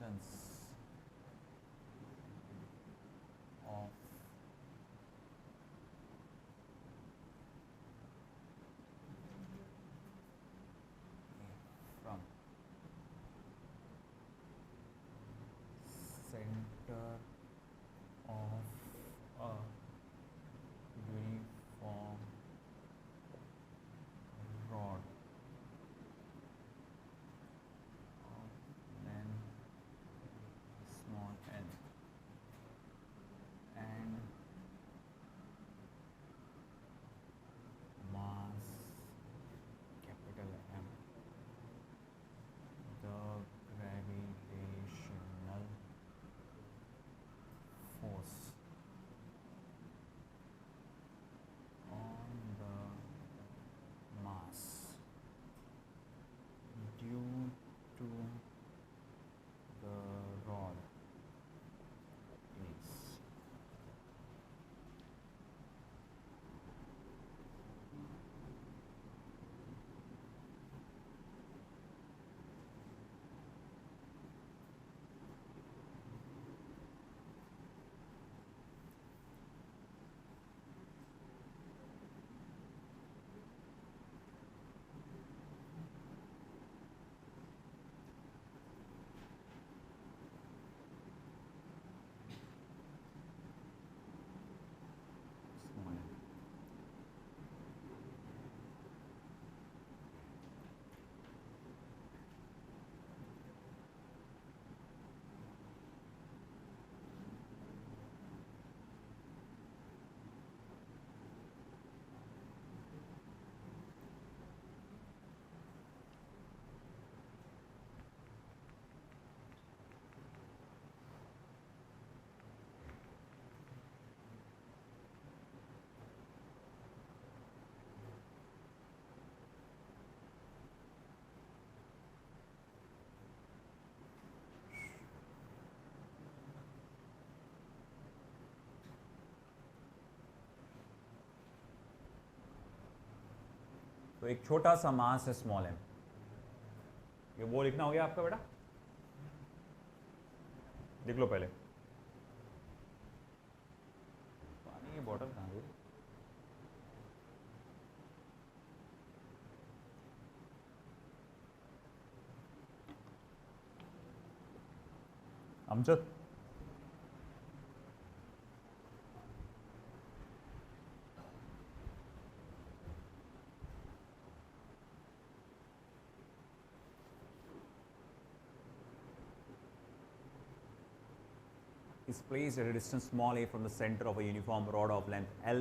distance of from center of a uniform rod of length small n and mass capital M, the gravitational force on the mass due to the rod is small n. तो एक छोटा सा मास है स्मॉल m, ये वो लिखना हो गया आपका बेटा, लिख लो पहले। पानी की बोतल कहाँ गई? Amjad is placed at a distance small a from the center of a uniform rod of length L,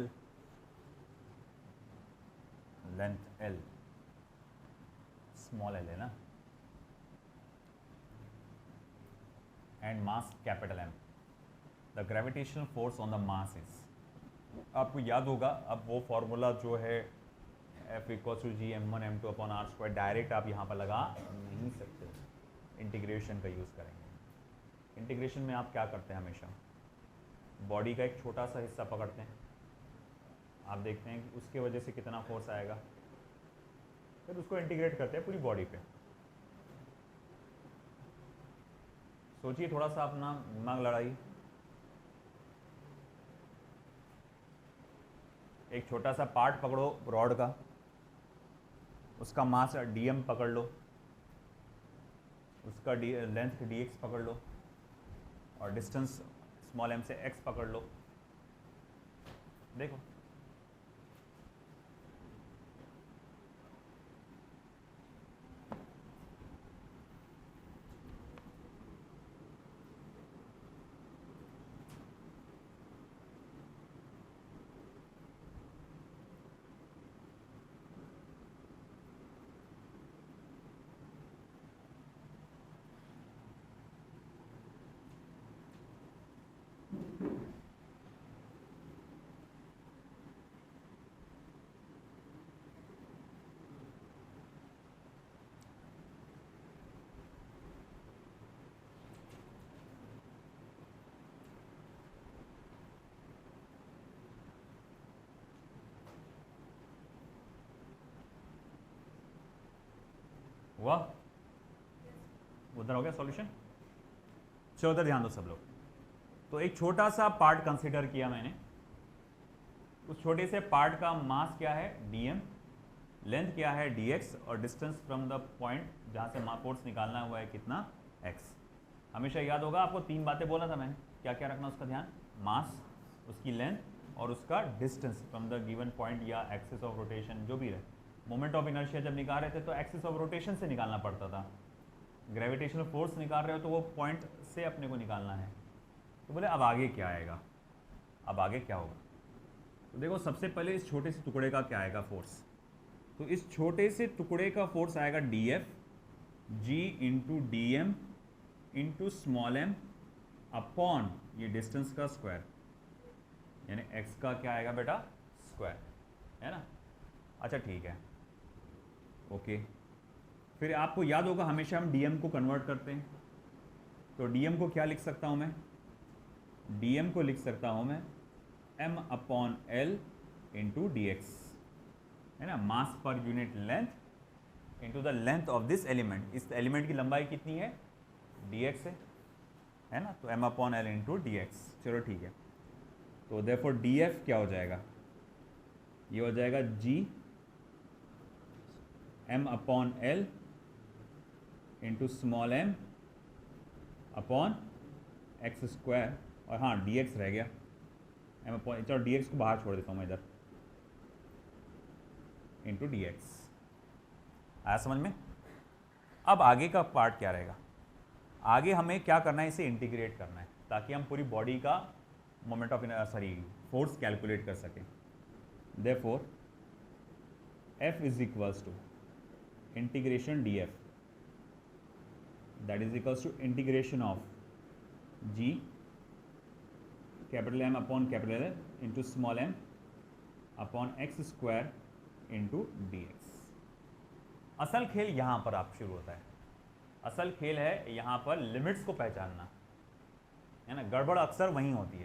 small l है ना, and mass capital M. The gravitational force on the mass is, आपको याद होगा अब वो फॉर्मूला जो है F equal to G m1 m2 upon r square, direct आप यहाँ पर लगा नहीं सकते, इंटीग्रेशन का यूज़ करेंगे। इंटीग्रेशन में आप क्या करते हैं, हमेशा बॉडी का एक छोटा सा हिस्सा पकड़ते हैं, आप देखते हैं कि उसके वजह से कितना फोर्स आएगा, फिर उसको इंटीग्रेट करते हैं पूरी बॉडी पे। सोचिए थोड़ा सा अपना दिमाग लड़ाई, एक छोटा सा पार्ट पकड़ो रॉड का, उसका मास dm पकड़ लो, उसका लेंथ dx पकड़ लो, और डिस्टेंस स्मॉल m से x पकड़ लो। देखो हुआ, उधर हो गया सॉल्यूशन। चलो उधर ध्यान दो सब लोग। तो एक छोटा सा पार्ट कंसीडर किया मैंने, उस छोटे से पार्ट का मास क्या है dm, लेंथ क्या है dx, और डिस्टेंस फ्रॉम द पॉइंट जहाँ से फोर्स निकालना हुआ है कितना x। हमेशा याद होगा आपको, तीन बातें बोला था मैंने, क्या क्या रखना उसका ध्यान, मास, उसकी लेंथ और उसका distance from the given point या एक्सिस ऑफ रोटेशन जो भी रहे। मोमेंट ऑफ इनर्शिया जब निकाल रहे थे तो एक्सिस ऑफ रोटेशन से निकालना पड़ता था, ग्रेविटेशनल फोर्स निकाल रहे हो तो वो पॉइंट से अपने को निकालना है। तो बोले अब आगे क्या आएगा, अब आगे क्या होगा। तो देखो सबसे पहले इस छोटे से टुकड़े का क्या आएगा फोर्स, तो इस छोटे से टुकड़े का फोर्स आएगा df g into D M into small M upon ये डिस्टेंस का स्क्वायर, यानी x का क्या आएगा बेटा स्क्वायर, है ना। अच्छा ठीक है, ओके। फिर आपको याद होगा हमेशा हम dm को कन्वर्ट करते हैं, तो dm को क्या लिख सकता हूं मैं, dm को लिख सकता हूं मैं m upon L into D X, है ना, मास पर unit length into the length of this element. इस एलिमेंट की लंबाई कितनी है dx है ना, तो m upon L into D X. चलो ठीक है, तो देयरफॉर df क्या हो जाएगा, ये हो जाएगा g m upon L into small m upon X square, और हाँ dx रह गया m अपॉन, चलो dx को बाहर छोड़ देता हूँ मैं इधर, इंटू डी एक्स। आया समझ में। अब आगे का पार्ट क्या रहेगा, आगे हमें क्या करना है, इसे इंटीग्रेट करना है ताकि हम पूरी बॉडी का मोमेंट ऑफ फोर्स कैलकुलेट कर सकें। Therefore F is equals to integration df, that is equals to integration of g capital M upon capital L into small m upon X square into D X. असल खेल यहाँ पर आप शुरू होता है, असल खेल है यहाँ पर लिमिट्स को पहचानना, है ना। गड़बड़ अक्सर वहीं होती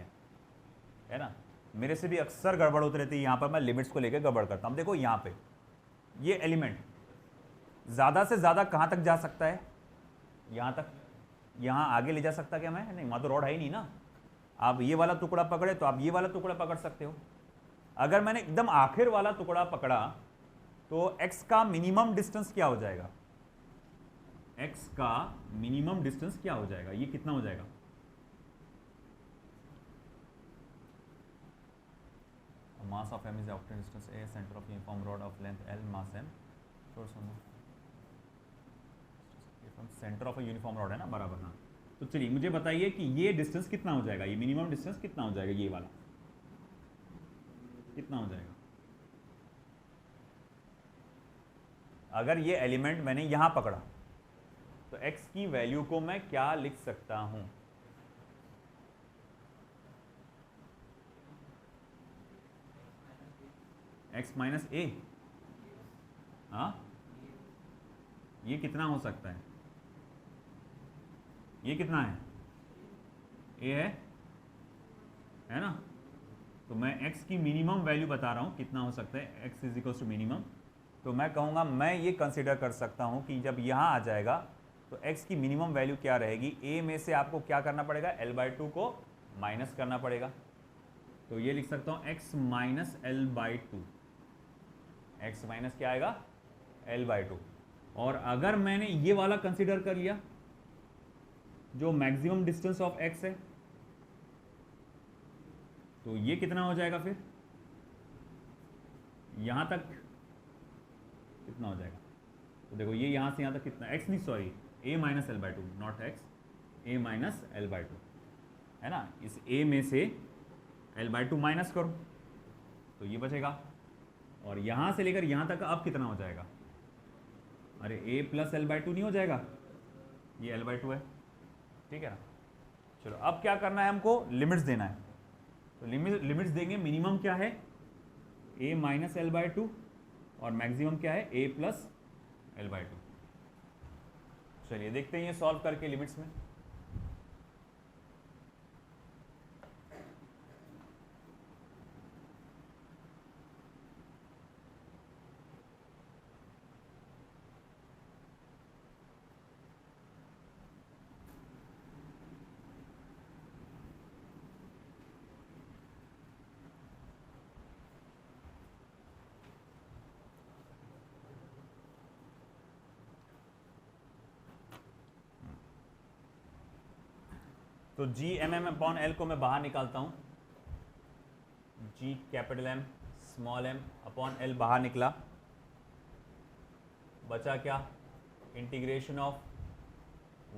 है ना, मेरे से भी अक्सर गड़बड़ होती रहती है, यहाँ पर मैं लिमिट्स को लेकर गड़बड़ करता हूँ। देखो यहाँ पे ये एलिमेंट ज़्यादा से ज़्यादा कहाँ तक जा सकता है, यहाँ तक, यहाँ आगे ले जा सकता क्या मैं, नहीं वहाँ तो रॉड है ही नहीं ना। आप ये वाला टुकड़ा पकड़े तो आप ये वाला टुकड़ा पकड़ सकते हो, अगर मैंने एकदम आखिर वाला टुकड़ा पकड़ा तो x का मिनिमम डिस्टेंस क्या हो जाएगा, x का मिनिमम डिस्टेंस क्या हो जाएगा, ये कितना हो जाएगा, mass of m is outer distance a, centre of uniform rod of length l, mass m, centre of uniform rod है ना, बराबर। हाँ, तो चलिए मुझे बताइए कि ये डिस्टेंस कितना हो जाएगा, ये मिनिमम डिस्टेंस कितना हो जाएगा, ये वाला कितना हो जाएगा। अगर ये एलिमेंट मैंने यहां पकड़ा तो x की वैल्यू को मैं क्या लिख सकता हूं, x माइनस ए। हाँ, ये कितना हो सकता है, ये कितना है, a है ना। तो मैं x की मिनिमम वैल्यू बता रहा हूँ कितना हो सकता है, x is equals to minimum. तो मैं कहूँगा, मैं ये कंसिडर कर सकता हूँ कि जब यहाँ आ जाएगा तो x की मिनिमम वैल्यू क्या रहेगी, a में से आपको क्या करना पड़ेगा, l/2 को माइनस करना पड़ेगा। तो ये लिख सकता हूँ x minus l/2, x minus क्या आएगा l/2। और अगर मैंने ये वाला कंसिडर कर लिया जो मैक्सिमम डिस्टेंस ऑफ x है, तो ये कितना हो जाएगा, फिर यहां तक कितना हो जाएगा। तो देखो ये यहां से यहां तक कितना, x नहीं sorry a minus l/2, not x, a minus l/2 है ना। इस a में से l/2 माइनस करो तो ये बचेगा, और यहां से लेकर यहां तक अब कितना हो जाएगा, अरे a प्लस l/2 नहीं हो जाएगा, ये l/2 है, ठीक है ना। चलो अब क्या करना है, हमको लिमिट्स देना है। तो लिमिट्स देंगे, मिनिमम क्या है a माइनस l/2 और मैक्सिमम क्या है a प्लस l/2। चलिए देखते हैं ये सॉल्व करके लिमिट्स में। तो G M M upon L को मैं बाहर निकालता हूँ, G capital M small M upon L बाहर निकला, बचा क्या, integration of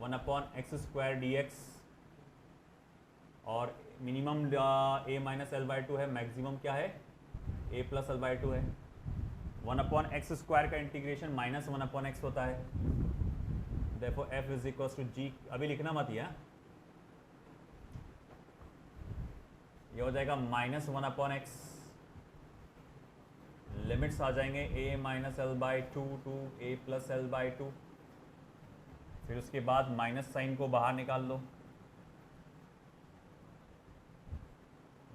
1 upon X square D X, और minimum A minus L by two है, मैक्सिमम क्या है A plus L by two है। 1 अपॉन एक्स स्क्वायर का इंटीग्रेशन माइनस 1 अपॉन एक्स होता है, therefore F is equals to G, अभी लिखना मत ये हो जाएगा माइनस 1 अपॉन एक्स, लिमिट्स आ जाएंगे A minus L by two to A plus L by two, फिर उसके बाद माइनस साइन को बाहर निकाल लो,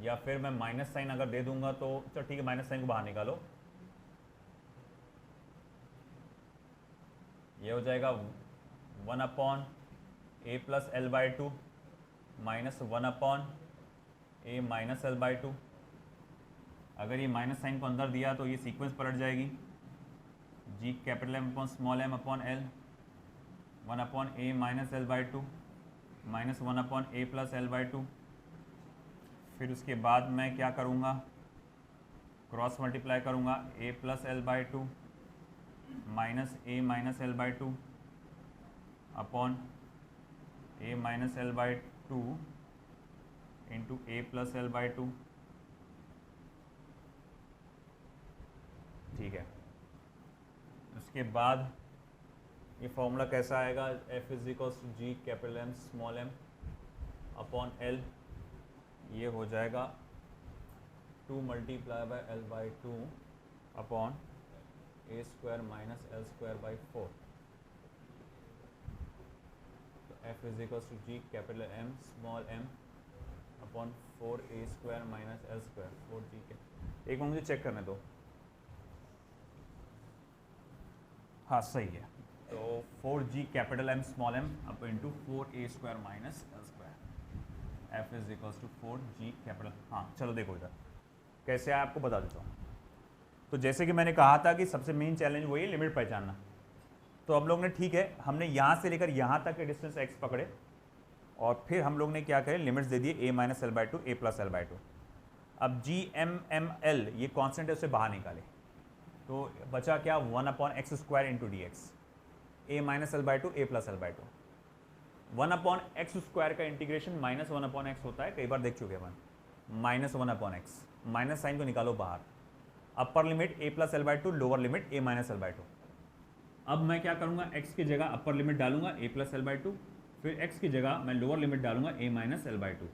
या फिर मैं माइनस साइन अगर दे दूंगा तो चलो ठीक है, माइनस साइन को बाहर निकालो, ये हो जाएगा 1 upon A plus L by two minus 1 upon A minus L by to. अगर ये माइनस साइन को अंदर दिया तो ये सीक्वेंस पलट जाएगी, G capital M upon small M upon L, 1 upon A minus L by two minus 1 upon A plus L by two. फिर उसके बाद मैं क्या करूँगा, क्रॉस मल्टीप्लाई करूँगा, A plus L by two minus A minus L by two upon A minus L by two into A plus L by two. ठीक है, उसके बाद ये फॉर्मूला कैसा आएगा, F is equals to G capital M small M upon L, ये हो जाएगा 2 multiply by L by two upon A square minus L square by 4। तो F is equals to G capital M small M upon 4a square minus L square 4g के। एक बार मुझे चेक करने दो, हाँ सही है। तो 4g capital M small M up into 4a square minus L square, F is equals to 4g capital. हाँ चलो देखो इधर कैसे आया आपको बता देता हूँ। तो जैसे कि मैंने कहा था कि सबसे मेन चैलेंज वही लिमिट पहचानना। तो अब लोग ने ठीक है, हमने यहाँ से लेकर यहाँ तक के डिस्टेंस x पकड़े और फिर हम लोग ने क्या करें, लिमिट्स दे दिए a minus L by two A plus L by two. अब जी एम एम एल ये कॉन्स्टेंट है, उसे बाहर निकाले तो बचा क्या, 1 upon X square into D X, A minus L by two A plus L by two. 1 upon X square का इंटीग्रेशन माइनस 1 अपॉन एक्स होता है, कई बार देख चुके अपन, minus 1 upon X, minus sign को निकालो बाहर, upper limit A plus L by to, lower limit A minus L by two. अब मैं क्या करूँगा, एक्स की जगह अपर लिमिट डालूंगा ए प्लस एल बाई टू, फिर x की जगह मैं लोअर लिमिट डालूंगा a minus L by two.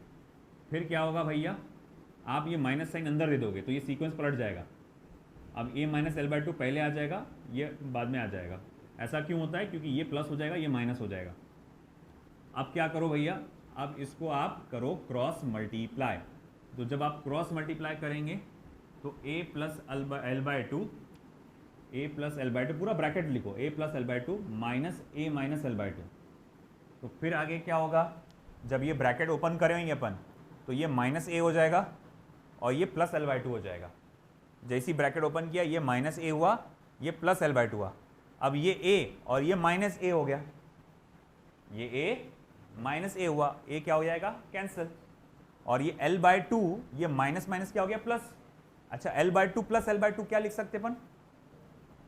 फिर क्या होगा भैया, आप ये माइनस साइन अंदर दे दोगे तो ये सीक्वेंस पलट जाएगा। अब a minus L by to पहले आ जाएगा, ये बाद में आ जाएगा। ऐसा क्यों होता है, क्योंकि ये प्लस हो जाएगा, ये माइनस हो जाएगा। अब क्या करो भैया, अब इसको आप करो क्रॉस मल्टीप्लाई। तो जब आप क्रॉस मल्टीप्लाई करेंगे तो a plus L by two, A plus L by to, पूरा ब्रैकेट लिखो, a plus L by two minus A minus L by to. तो फिर आगे क्या होगा, जब ये ब्रैकेट ओपन करेंगे अपन तो ये माइनस ए हो जाएगा और ये प्लस एल बाई टू हो जाएगा। जैसी ब्रैकेट ओपन किया ये माइनस ए हुआ, ये प्लस एल बाई टू हुआ। अब ये ए और ये माइनस ए हो गया, ये ए माइनस ए हुआ, ए क्या हो जाएगा, कैंसिल। और ये एल बाई टू, ये माइनस माइनस क्या हो गया, प्लस। अच्छा L by two plus L by to क्या लिख सकते अपन,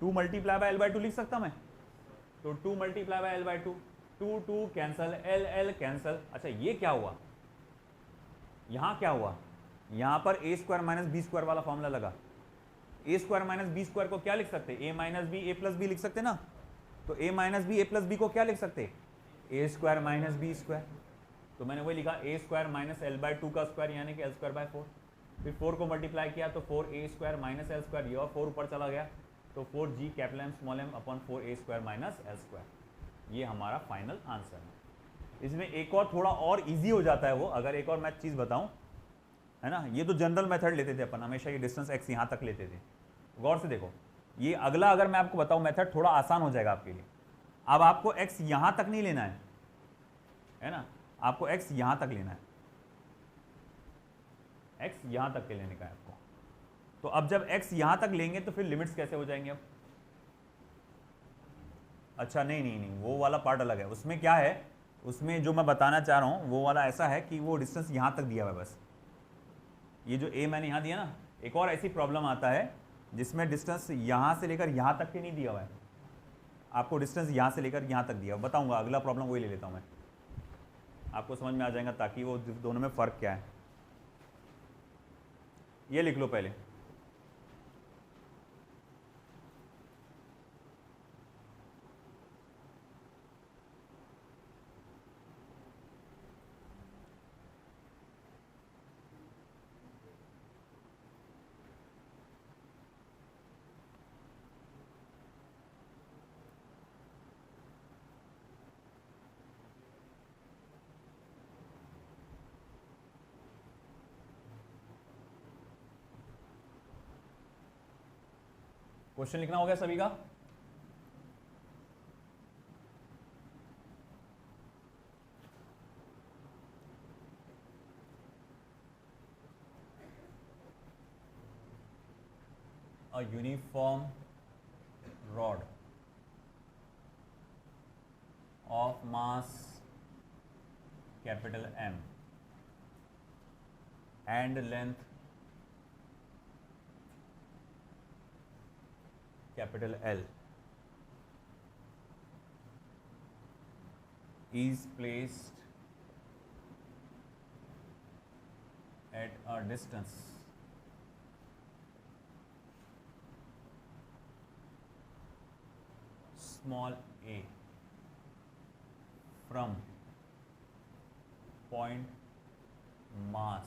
2 multiply by L by to लिख सकता मैं। तो 2 multiply by L by to, 2 2 cancel, L L cancel. अच्छा ये क्या हुआ, यहाँ क्या हुआ, यहाँ पर ए स्क्वायर माइनस बी स्क्वायर वाला फॉर्मूला लगा। ए स्क्वायर माइनस बी स्क्वायर को क्या लिख सकते, A minus B A plus B लिख सकते ना। तो A minus B A plus B को क्या लिख सकते, A square minus B square. तो मैंने वही लिखा, A square minus L by two का स्क्वायर यानी कि एल स्क्वायर बाई 4। फिर 4 को मल्टीप्लाई किया तो 4a square minus L square, ये और 4 ऊपर चला गया तो 4g capital M small M upon 4a square minus L square. ये हमारा फाइनल आंसर है। इसमें एक और थोड़ा और इजी हो जाता है वो, अगर एक और मैं चीज़ बताऊं, है ना, ये तो जनरल मेथड लेते थे अपन हमेशा, ये डिस्टेंस x यहाँ तक लेते थे। गौर से देखो, ये अगला अगर मैं आपको बताऊं मेथड थोड़ा आसान हो जाएगा आपके लिए। अब आपको x यहाँ तक नहीं लेना है ना, आपको x यहाँ तक लेना है, x यहाँ तक के लेने का है आपको। तो अब जब x यहाँ तक लेंगे तो फिर लिमिट्स कैसे हो जाएंगे अब। अच्छा नहीं नहीं नहीं, वो वाला पार्ट अलग है। उसमें क्या है उसमें जो मैं बताना चाह रहा हूँ वो वाला ऐसा है कि वो डिस्टेंस यहाँ तक दिया हुआ है बस। ये जो ए मैंने यहाँ दिया ना, एक और ऐसी प्रॉब्लम आता है जिसमें डिस्टेंस यहाँ से लेकर यहाँ तक के नहीं दिया हुआ है, आपको डिस्टेंस यहाँ से लेकर यहाँ तक दिया। बताऊँगा, अगला प्रॉब्लम वही ले लेता हूँ मैं, आपको समझ में आ जाएगा ताकि वो दोनों में फ़र्क क्या है। ये लिख लो पहले, क्वेश्चन लिखना हो गया सभी का? A uniform rod of mass capital M and length capital L is placed at a distance small a from point mass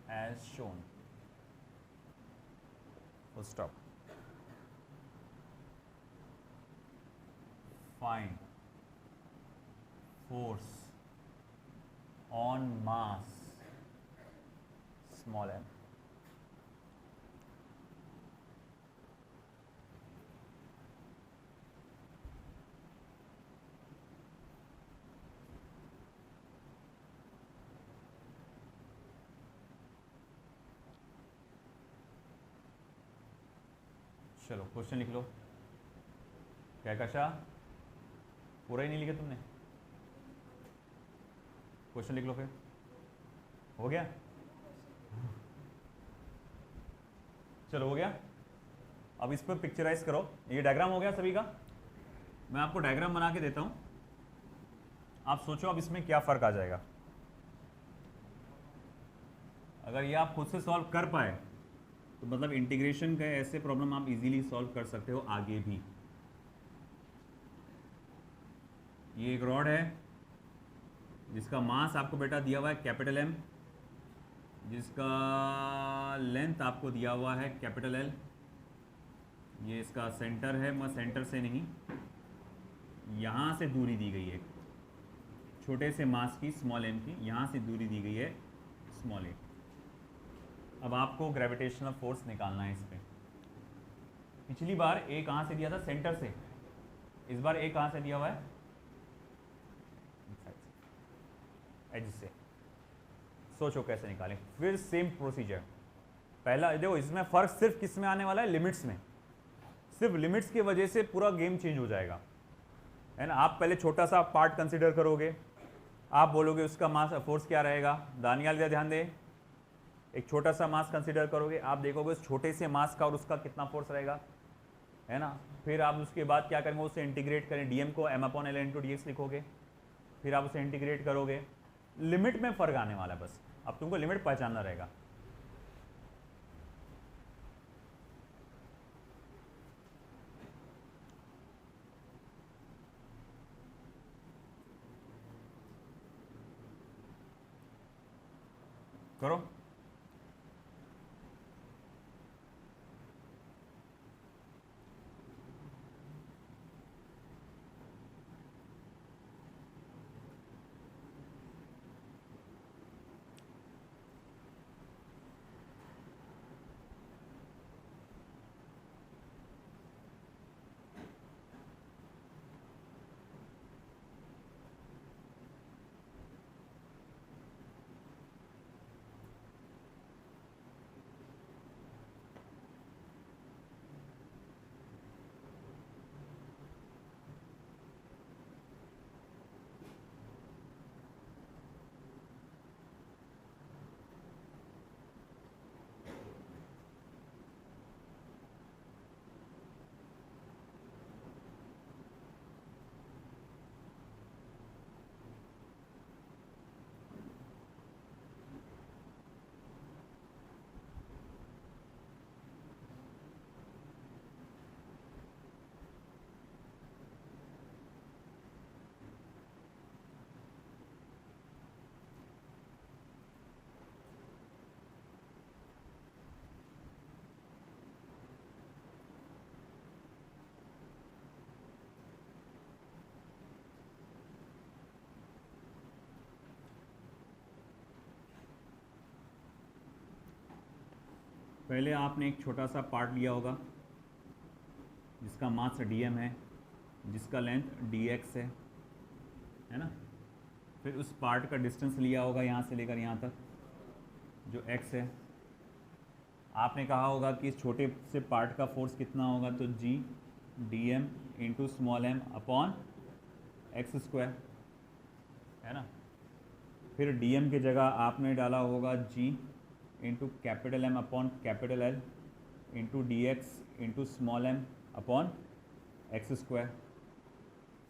as shown. Full stop. Find force on mass small m. चलो क्वेश्चन लिख लो। क्या कशा, पूरा ही नहीं लिखा तुमने? क्वेश्चन लिख लो फिर, हो गया? चलो हो गया। अब इस पर पिक्चराइज करो। ये डायग्राम हो गया सभी का? मैं आपको डायग्राम बना के देता हूं, आप सोचो अब इसमें क्या फर्क आ जाएगा। अगर ये आप खुद से सॉल्व कर पाए तो मतलब इंटीग्रेशन का ऐसे प्रॉब्लम आप इजीली सॉल्व कर सकते हो आगे भी। ये एक रॉड है जिसका मास आपको बेटा दिया हुआ है कैपिटल एम, जिसका लेंथ आपको दिया हुआ है कैपिटल एल। ये इसका सेंटर है, मैं सेंटर से नहीं, यहाँ से दूरी दी गई है छोटे से मास की स्मॉल एम की, यहाँ से दूरी दी गई है स्मॉल ए। अब आपको ग्रेविटेशनल फोर्स निकालना है इस पर। पिछली बार ए कहाँ से दिया था? सेंटर से। इस बार ए कहाँ से दिया हुआ है? एज से। सोचो कैसे निकालें। फिर सेम प्रोसीजर। पहला देखो, इसमें फर्क सिर्फ किस में आने वाला है? लिमिट्स में। सिर्फ लिमिट्स की वजह से पूरा गेम चेंज हो जाएगा, है ना। आप पहले छोटा सा पार्ट कंसिडर करोगे, आप बोलोगे उसका मास फोर्स क्या रहेगा। दानियाल ध्यान दे, एक छोटा सा मास कंसिडर करोगे, आप देखोगे उस छोटे से मास का और उसका कितना फोर्स रहेगा, है ना। फिर आप उसके बाद क्या करेंगे, उसे इंटीग्रेट करें, डीएम को m/L/dx लिखोगे, फिर आप उसे इंटीग्रेट करोगे। लिमिट में फ़र्क आने वाला है बस, अब तुमको लिमिट पहचानना रहेगा। करो। पहले आपने एक छोटा सा पार्ट लिया होगा जिसका मास dm है, जिसका लेंथ dx है ना। फिर उस पार्ट का डिस्टेंस लिया होगा यहाँ से लेकर यहाँ तक जो x है। आपने कहा होगा कि इस छोटे से पार्ट का फोर्स कितना होगा, तो g dm into small m upon X square है ना। फिर dm की जगह आपने डाला होगा g into capital M upon capital L into D x into small m upon X square.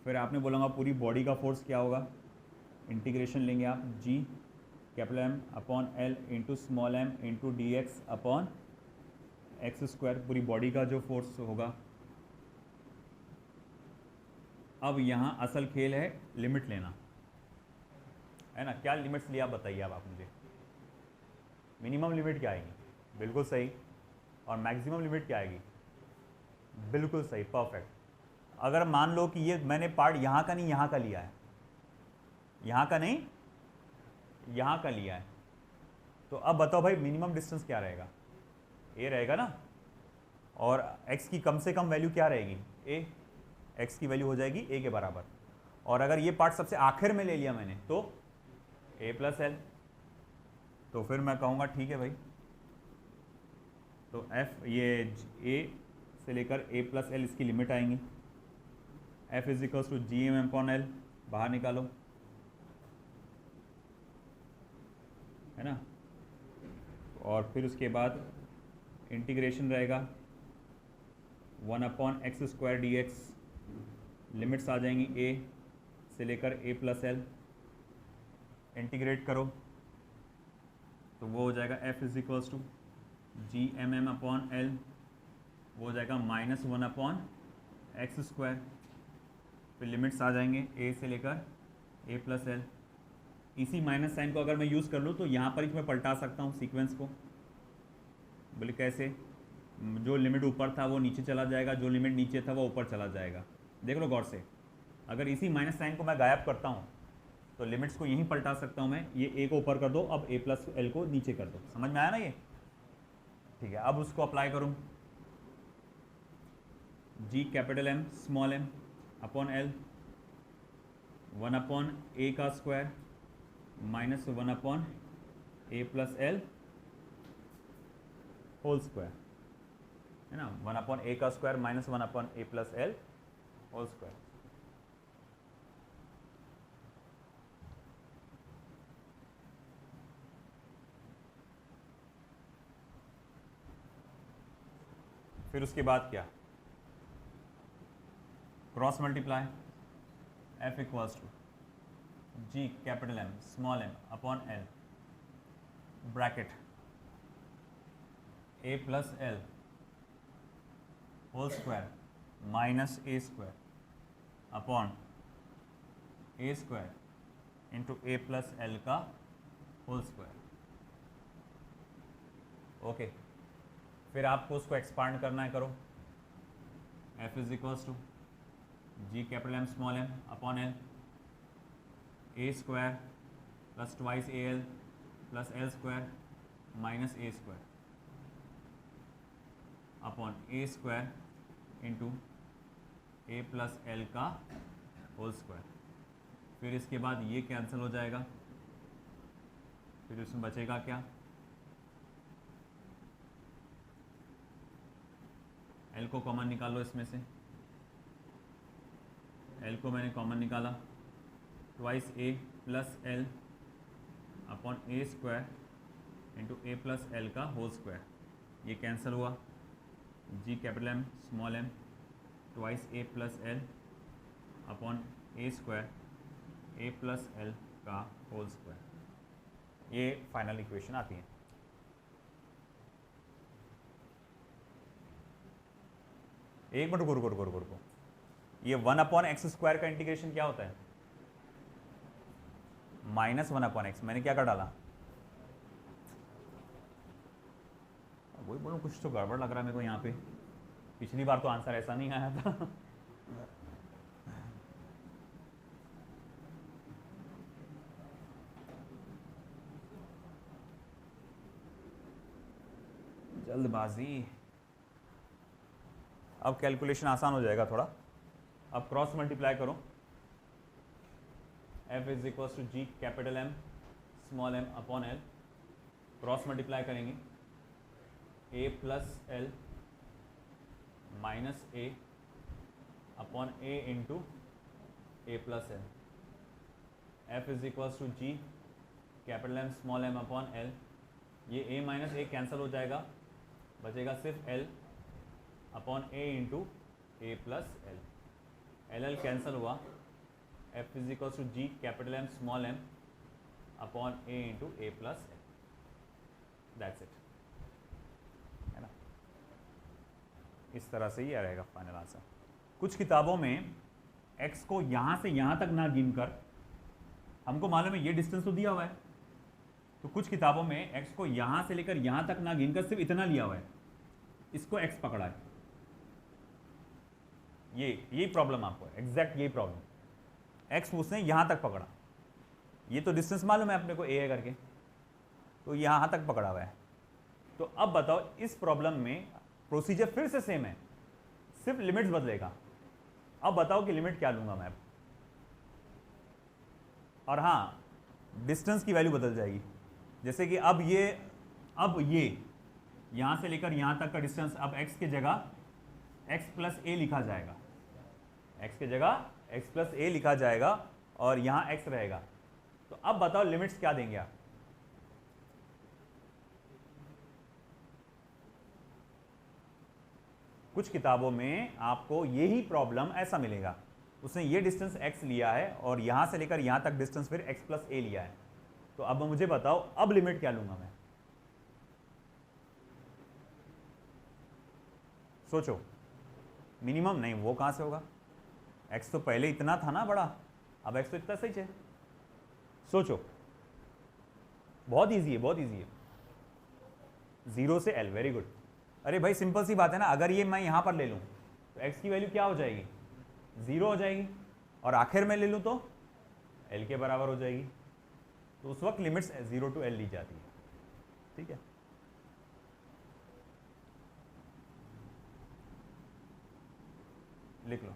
फिर आपने बोला पूरी बॉडी का फोर्स क्या होगा, इंटीग्रेशन लेंगे आप g capital M upon L into small m into D x upon X square, पूरी बॉडी का जो फोर्स होगा। अब यहाँ असल खेल है लिमिट लेना, है ना। क्या लिमिट्स लिया आप बताइए आप मुझे। मिनिमम लिमिट क्या आएगी, बिल्कुल सही। और मैक्सिमम लिमिट क्या आएगी, बिल्कुल सही, परफेक्ट। अगर मान लो कि ये मैंने पार्ट यहाँ का नहीं यहाँ का लिया है, यहाँ का नहीं यहाँ का लिया है, तो अब बताओ भाई मिनिमम डिस्टेंस क्या रहेगा, ए रहेगा ना। और x की कम से कम वैल्यू क्या रहेगी, ए। x की वैल्यू हो जाएगी a के बराबर। और अगर ये पार्ट सबसे आखिर में ले लिया मैंने तो a प्लस एल। तो फिर मैं कहूँगा ठीक है भाई, तो f ये a से लेकर a प्लस एल इसकी लिमिट आएंगी। f is equals to G M upon L, बाहर निकालो, है ना। और फिर उसके बाद इंटीग्रेशन रहेगा 1 upon X square D X, limits आ जाएंगी a से लेकर a प्लस एल। इंटीग्रेट करो तो वो हो जाएगा f is equals to G M M upon L, वो हो जाएगा -1 अपॉन एक्स स्क्वायर। फिर लिमिट्स आ जाएंगे a से लेकर a प्लस एल। इसी माइनस साइन को अगर मैं यूज़ कर लूँ तो यहाँ पर ही मैं पलटा सकता हूँ सीक्वेंस को। बोले कैसे, जो लिमिट ऊपर था वो नीचे चला जाएगा, जो लिमिट नीचे था वो ऊपर चला जाएगा। देख लो गौर से, अगर इसी माइनस साइन को मैं गायब करता हूँ तो लिमिट्स को यहीं पलटा सकता हूँ मैं। ये a को ऊपर कर दो, अब a प्लस एल को नीचे कर दो। समझ में आया ना ये, ठीक है। अब उसको अप्लाई करूँ, g capital M small m upon L, 1 upon a का square -1 upon a plus L whole square, है ना। 1 अपॉन a का square -1 upon a plus L whole square. फिर उसके बाद क्या, cross multiply, f equals to g capital M small m upon L bracket a plus L whole square minus a square upon a square into a plus L का होल स्क्वायर। ओके, फिर आपको उसको एक्सपांड करना है, करो। f is equals to G capital M small m upon L, a square plus twice A L plus L square minus a square upon a square into a plus L का होल स्क्वायर। फिर इसके बाद ये कैंसिल हो जाएगा, फिर इसमें बचेगा क्या, एल को कॉमन निकाल लो इसमें से। एल को मैंने कॉमन निकाला, twice A plus L upon A square into A plus L का होल स्क्वायर, ये कैंसिल हुआ। G capital M small M twice A plus L upon A square A plus L का होल स्क्वायर। ये फाइनल इक्वेशन आती है। एक मिनट रुको, ये 1 अपॉन एक्स स्क्वायर का इंटीग्रेशन क्या होता है, -1 अपॉन एक्स। मैंने क्या कर डाला, वही बोलूँ, कुछ तो गड़बड़ लग रहा है मेरे को यहाँ पे। पिछली बार तो आंसर ऐसा नहीं आया था। जल्दबाजी। अब कैलकुलेशन आसान हो जाएगा थोड़ा। अब क्रॉस मल्टीप्लाई करो, f is equals to G capital M small m upon L। Cross multiply करेंगे a plus L minus a upon a into a plus L। f is equals to G capital M small m upon L। ये a माइनस a कैंसिल हो जाएगा, बचेगा सिर्फ L upon a into a plus L। LL cancel हुआ, f is equals to G capital M small m upon a into a plus L। That's it, है ना। इस तरह से ही रहेगा फाइनल आंसर। कुछ किताबों में x को यहाँ से यहाँ तक ना गिनकर, हमको मालूम है ये डिस्टेंस तो दिया हुआ है, तो कुछ किताबों में x को यहाँ से लेकर यहाँ तक ना गिनकर सिर्फ इतना लिया हुआ है, इसको x पकड़ा है। यही प्रॉब्लम आपको है, एग्जैक्ट यही प्रॉब्लम। x उसने यहाँ तक पकड़ा, ये तो डिस्टेंस मालूम है अपने को a है करके, तो यहाँ तक पकड़ा हुआ है। तो अब बताओ इस प्रॉब्लम में प्रोसीजर फिर से सेम है, सिर्फ लिमिट्स बदलेगा। अब बताओ कि लिमिट क्या लूंगा मैं, और हाँ डिस्टेंस की वैल्यू बदल जाएगी। जैसे कि अब ये यहाँ से लेकर यहाँ तक का डिस्टेंस अब x की जगह x प्लस a लिखा जाएगा, x की जगह x प्लस a लिखा जाएगा और यहाँ x रहेगा। तो अब बताओ लिमिट्स क्या देंगे आप। कुछ किताबों में आपको यही प्रॉब्लम ऐसा मिलेगा, उसने ये डिस्टेंस x लिया है और यहाँ से लेकर यहाँ तक डिस्टेंस फिर x प्लस a लिया है। तो अब मुझे बताओ अब लिमिट क्या लूंगा मैं, सोचो। मिनिमम नहीं, वो कहाँ से होगा, x तो पहले इतना था ना बड़ा, अब x तो इतना सही है। सोचो, बहुत इजी है, बहुत इजी है। 0 से L, वेरी गुड। अरे भाई सिंपल सी बात है ना, अगर ये मैं यहाँ पर ले लूँ तो x की वैल्यू क्या हो जाएगी, 0 हो जाएगी, और आखिर में ले लूँ तो L के बराबर हो जाएगी। तो उस वक्त लिमिट्स 0 टू L ली जाती है, ठीक है। लिख लो।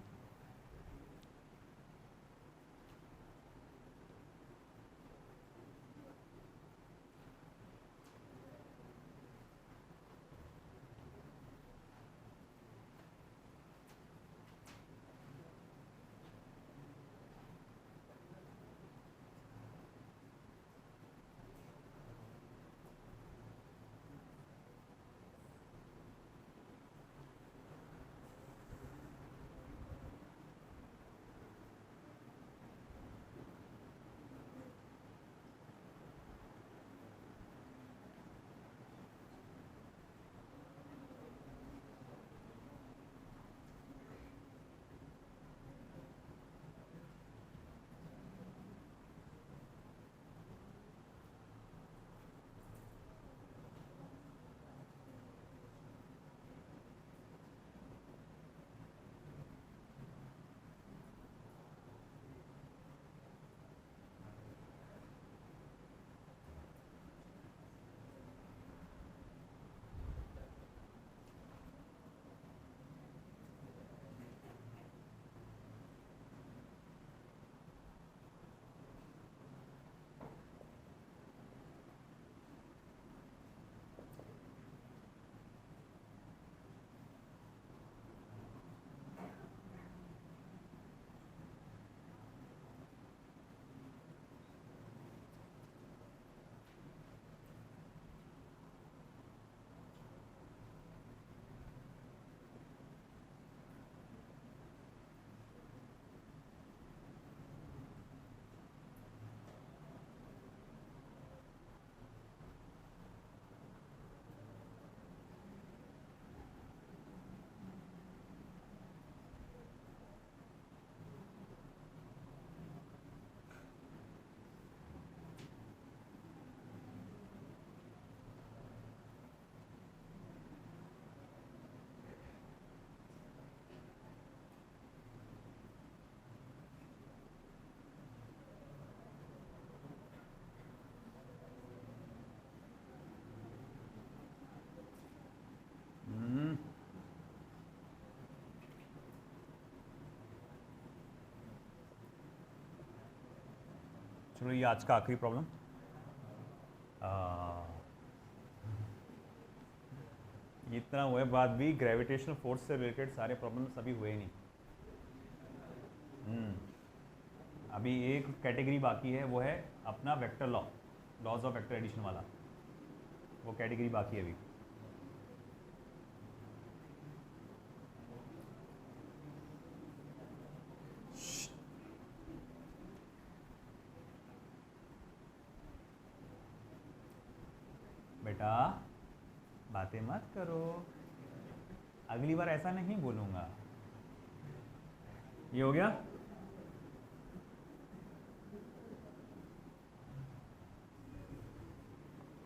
चलो ये आज का आखिरी प्रॉब्लम। इतना हुए बाद भी ग्रेविटेशनल फोर्स से रिलेटेड सारे प्रॉब्लम्स अभी हुए नहीं। अभी एक कैटेगरी बाकी है, वो है अपना vector law, laws of vector addition वाला, वो कैटेगरी बाकी है अभी। बेटा बातें मत करो, अगली बार ऐसा नहीं बोलूंगा। ये हो गया।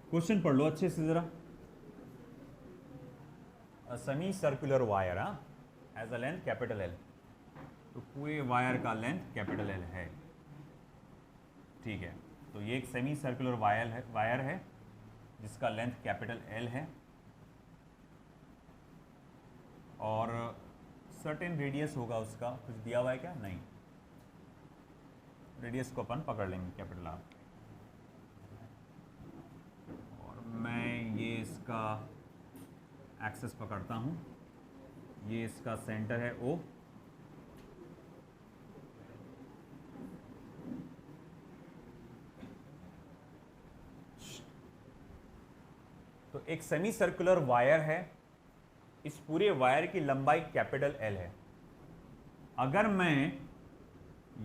क्वेश्चन पढ़ लो अच्छे से जरा। Semi circular wire as a length capital L, तो पूरे वायर का लेंथ कैपिटल एल है, ठीक है। तो ये एक सेमी सर्कुलर वायर है जिसका लेंथ कैपिटल एल है और सर्टेन रेडियस होगा उसका, कुछ दिया हुआ है क्या? नहीं, रेडियस को अपन पकड़ लेंगे कैपिटल आर। और मैं ये इसका एक्सेस पकड़ता हूँ, ये इसका सेंटर है ओ, तो एक सेमी सर्कुलर वायर है, इस पूरे वायर की लंबाई कैपिटल एल है। अगर मैं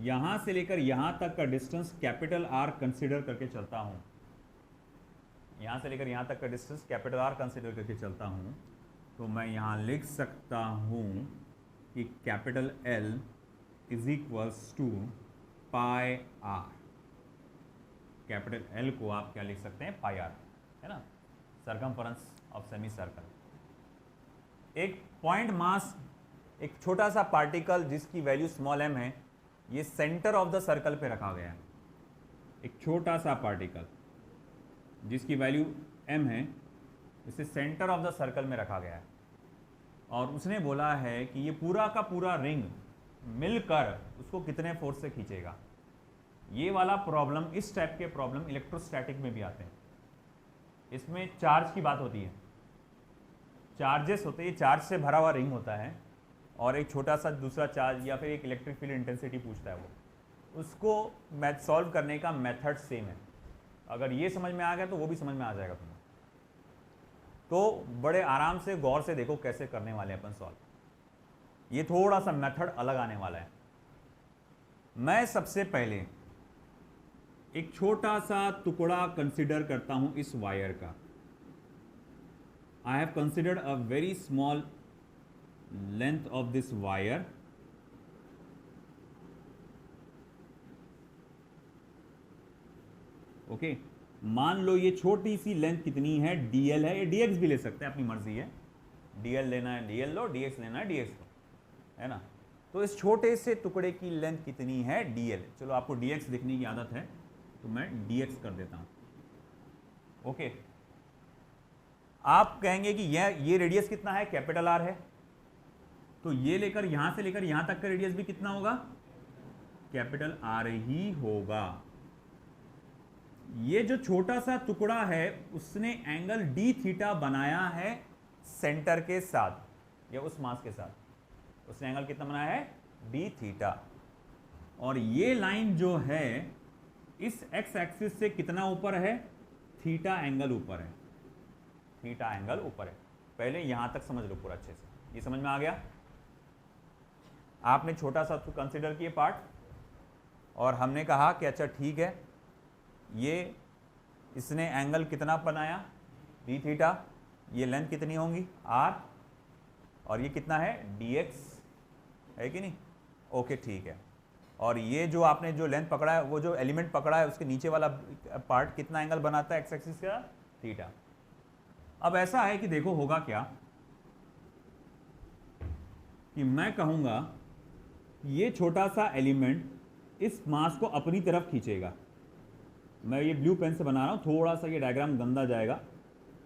यहां से लेकर यहां तक का डिस्टेंस कैपिटल आर कंसीडर करके चलता हूं, यहां से लेकर यहां तक का डिस्टेंस कैपिटल आर कंसीडर करके चलता हूं, तो मैं यहां लिख सकता हूं कि capital L is equals to pi R. Capital L को आप क्या लिख सकते हैं? पाई आर, है ना, सर्कमफरेंस ऑफ सेमी सर्कल। एक पॉइंट मास, एक छोटा सा पार्टिकल जिसकी वैल्यू स्मॉल m है, ये सेंटर ऑफ द सर्कल पे रखा गया है। एक छोटा सा पार्टिकल जिसकी वैल्यू m है, इसे सेंटर ऑफ द सर्कल में रखा गया है और उसने बोला है कि ये पूरा का पूरा रिंग मिलकर उसको कितने फोर्स से खींचेगा। ये वाला प्रॉब्लम, इस टाइप के प्रॉब्लम इलेक्ट्रोस्टैटिक में भी आते हैं। इसमें चार्ज की बात होती है, चार्जेस होते हैं, ये चार्ज से भरा हुआ रिंग होता है और एक छोटा सा दूसरा चार्ज या फिर एक इलेक्ट्रिक फील्ड इंटेंसिटी पूछता है, वो उसको सॉल्व करने का मेथड सेम है। अगर ये समझ में आ गया तो वो भी समझ में आ जाएगा तुम्हें। तो बड़े आराम से गौर से देखो कैसे करने वाले हैं अपन सॉल्व। ये थोड़ा सा मेथड अलग आने वाला है। मैं सबसे पहले एक छोटा सा टुकड़ा कंसिडर करता हूं इस वायर का। I have considered a very small length of this wire, okay? मान लो ये छोटी सी लेंथ कितनी है? dl है, ये dx भी ले सकते हैं, अपनी मर्जी है। dl लेना है dl लो, dx लेना है dx लो, है ना। तो इस छोटे से टुकड़े की लेंथ कितनी है? dl। चलो आपको dx दिखने की आदत है तो मैं dx कर देता हूं, ओके। आप कहेंगे कि ये रेडियस कितना है? कैपिटल आर है, तो ये लेकर यहां से लेकर यहां तक का रेडियस भी कितना होगा? कैपिटल आर ही होगा। ये जो छोटा सा टुकड़ा है उसने एंगल डी थीटा बनाया है सेंटर के साथ या उस मास के साथ। उसने एंगल कितना बनाया है? D theta. और ये लाइन जो है इस एक्स एक्सिस से कितना ऊपर है? थीटा एंगल ऊपर है, थीटा एंगल ऊपर है। पहले यहां तक समझ लो पूरा अच्छे से। ये समझ में आ गया? आपने छोटा सा कंसीडर किए पार्ट और हमने कहा कि अच्छा ठीक है, ये इसने एंगल कितना बनाया? D theta. ये लेंथ कितनी होंगी? आर। और ये कितना है? dx है कि नहीं? ओके ठीक है। और ये जो आपने जो लेंथ पकड़ा है, वो जो एलिमेंट पकड़ा है, उसके नीचे वाला पार्ट कितना एंगल बनाता है एक्स एक्सिस का? थीटा। अब ऐसा है कि देखो होगा क्या कि मैं कहूंगा ये छोटा सा एलिमेंट इस मास को अपनी तरफ खींचेगा। मैं ये ब्लू पेन से बना रहा हूं, थोड़ा सा ये डायग्राम गंदा जाएगा,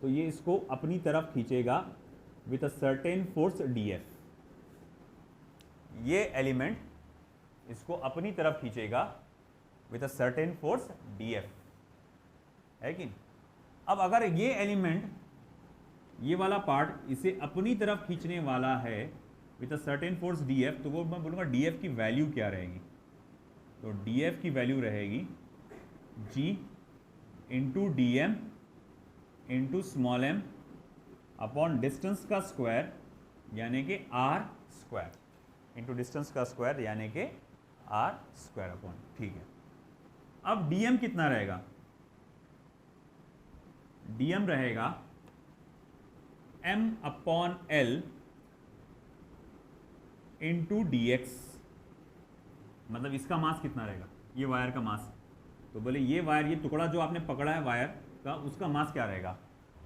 तो ये इसको अपनी तरफ खींचेगा with a certain force dF। ये एलिमेंट इसको अपनी तरफ खींचेगा with a certain force dF, है कि नहीं? अब अगर ये एलिमेंट, ये वाला पार्ट इसे अपनी तरफ खींचने वाला है with a certain force dF, तो वो मैं बोलूँगा dF की वैल्यू क्या रहेगी? तो dF की वैल्यू रहेगी G into DM into small m upon distance का स्क्वायर यानी कि r स्क्वायर, इंटू डिस्टेंस का स्क्वायर यानी कि r स्क्वायर अपॉन, ठीक है। अब DM कितना रहेगा? DM रहेगा m upon L into dx, मतलब इसका मास कितना रहेगा? ये वायर का मास, तो बोले ये वायर, ये टुकड़ा जो आपने पकड़ा है वायर का, उसका मास क्या रहेगा?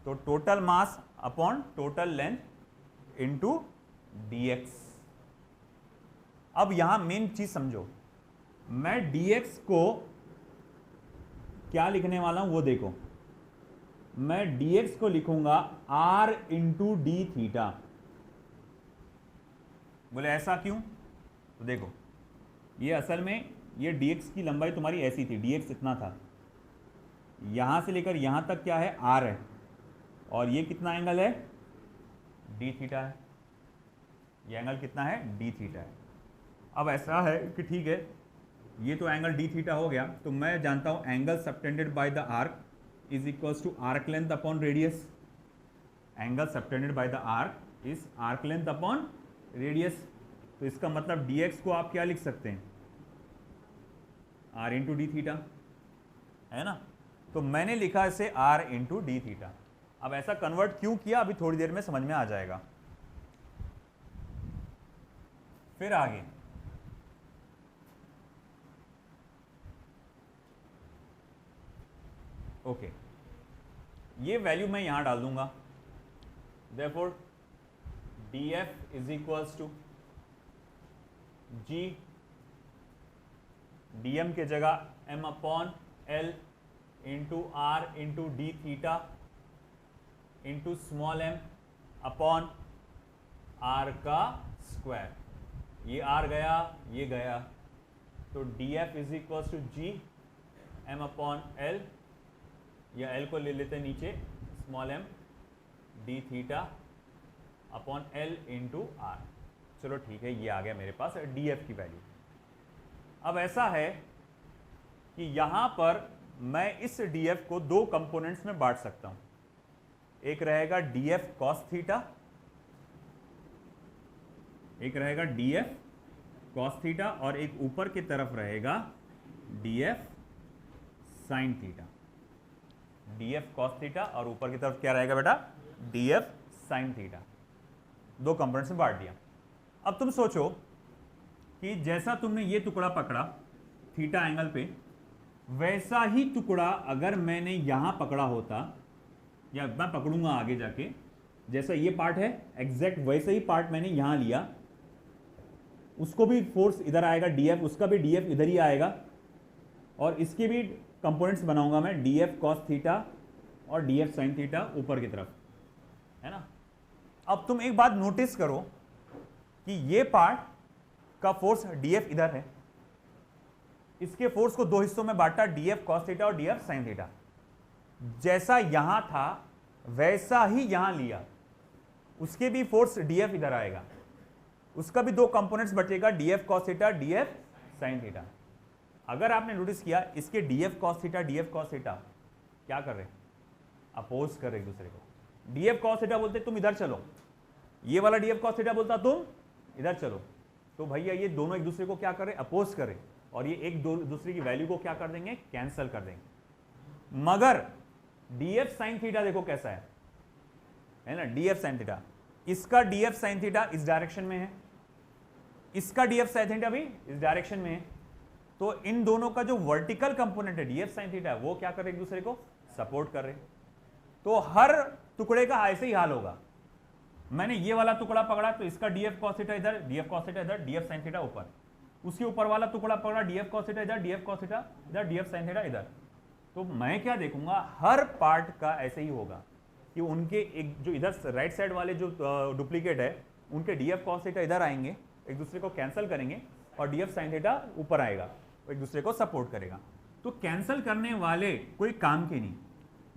तो total mass upon total length into dx। अब यहां मेन चीज समझो, मैं dx को क्या लिखने वाला हूं वो देखो, मैं dx को लिखूंगा r इंटू डी थीटा। बोले ऐसा क्यों? तो देखो, ये असल में ये dx की लंबाई तुम्हारी ऐसी थी, dx इतना था, यहां से लेकर यहां तक क्या है? r है, और ये कितना एंगल है? d थीटा है। ये एंगल कितना है? d थीटा है। अब ऐसा है कि ठीक है, ये तो एंगल d थीटा हो गया, तो मैं जानता हूं angle subtended by the arc is equals to arc length upon radius. Angle subtended by the arc is arc length upon radius. तो इसका मतलब dx को आप क्या लिख सकते हैं? r इंटू डी थीटा, है ना? तो मैंने लिखा इसे r इंटू डी थीटा। अब ऐसा कन्वर्ट क्यों किया, अभी थोड़ी देर में समझ में आ जाएगा। फिर आगे ओके, ये वैल्यू मैं यहां डाल दूंगा, therefore dF is equals to G, DM के जगह m upon L into R into D theta into small m upon R का स्क्वायर। ये R गया, ये गया, तो dF is equals to G m upon L, या L को ले लेते हैं नीचे, small m D theta upon L into R। चलो ठीक है, ये आ गया मेरे पास dF की वैल्यू। अब ऐसा है कि यहां पर मैं इस dF को दो कंपोनेंट्स में बांट सकता हूं। एक रहेगा dF cos थीटा, एक रहेगा dF cos थीटा, और एक ऊपर की तरफ रहेगा dF sin theta. dF cos theta और ऊपर की तरफ क्या रहेगा बेटा? dF sin theta. दो कंपोनेंट्स में बांट दिया। अब तुम सोचो कि जैसा तुमने ये टुकड़ा पकड़ा थीटा एंगल पे, वैसा ही टुकड़ा अगर मैंने यहां पकड़ा होता, या मैं पकड़ूंगा आगे जाके, जैसा ये पार्ट है एग्जैक्ट वैसे ही पार्ट मैंने यहां लिया, उसको भी फोर्स इधर आएगा dF, उसका भी dF इधर ही आएगा, और इसके भी कंपोनेंट्स बनाऊंगा मैं dF cos थीटा और dF sin थीटा ऊपर की तरफ, है ना? अब तुम एक बात नोटिस करो कि ये पार्ट का फोर्स dF इधर है, इसके फोर्स को दो हिस्सों में बांटा, dF cos थीटा और dF sin थीटा। जैसा यहां था वैसा ही यहां लिया, उसके भी फोर्स dF इधर आएगा, उसका भी दो कंपोनेंट्स बचेगा, dF cos theta dF sin theta. अगर आपने नोटिस किया, इसके dF cos theta dF cos theta क्या कर रहे? अपोज कर रहे एक दूसरे को। dF cos थीटा बोलते तुम इधर चलो, ये वाला dF cos थीटा बोलता तुम इधर चलो। तो भैया ये दोनों एक दूसरे को क्या कर रहे? अपोज कर रहे, और ये एक दूसरे की वैल्यू को क्या कर देंगे? कैंसिल कर देंगे। मगर dF sin थीटा देखो कैसा है ना? dF sin थीटा, इसका dF sin थीटा इस डायरेक्शन में है, इसका dF sin थीटा भी इस डायरेक्शन में है। तो इन दोनों का जो वर्टिकल कंपोनेंट है dF sin थीटा, वो क्या कर रहे? एक दूसरे को सपोर्ट कर रहे। तो हर टुकड़े का ऐसे ही हाल होगा। मैंने ये वाला टुकड़ा पकड़ा तो इसका dF cos थीटा इधर, dF cos थीटा इधर, dF sin थीटा ऊपर। उसके ऊपर वाला टुकड़ा पकड़ा, dF cos थीटा इधर, dF cos थीटा इधर, dF sin थीटा इधर। तो मैं क्या देखूंगा? हर पार्ट का ऐसे ही होगा कि उनके एक जो इधर राइट साइड वाले जो डुप्लीकेट है, उनके dF cos थीटा इधर आएंगे, एक दूसरे को कैंसिल करेंगे, और dF sin थीटा ऊपर आएगा। वो एक दूसरे को सपोर्ट करेगा। तो कैंसिल करने वाले कोई काम के नहीं,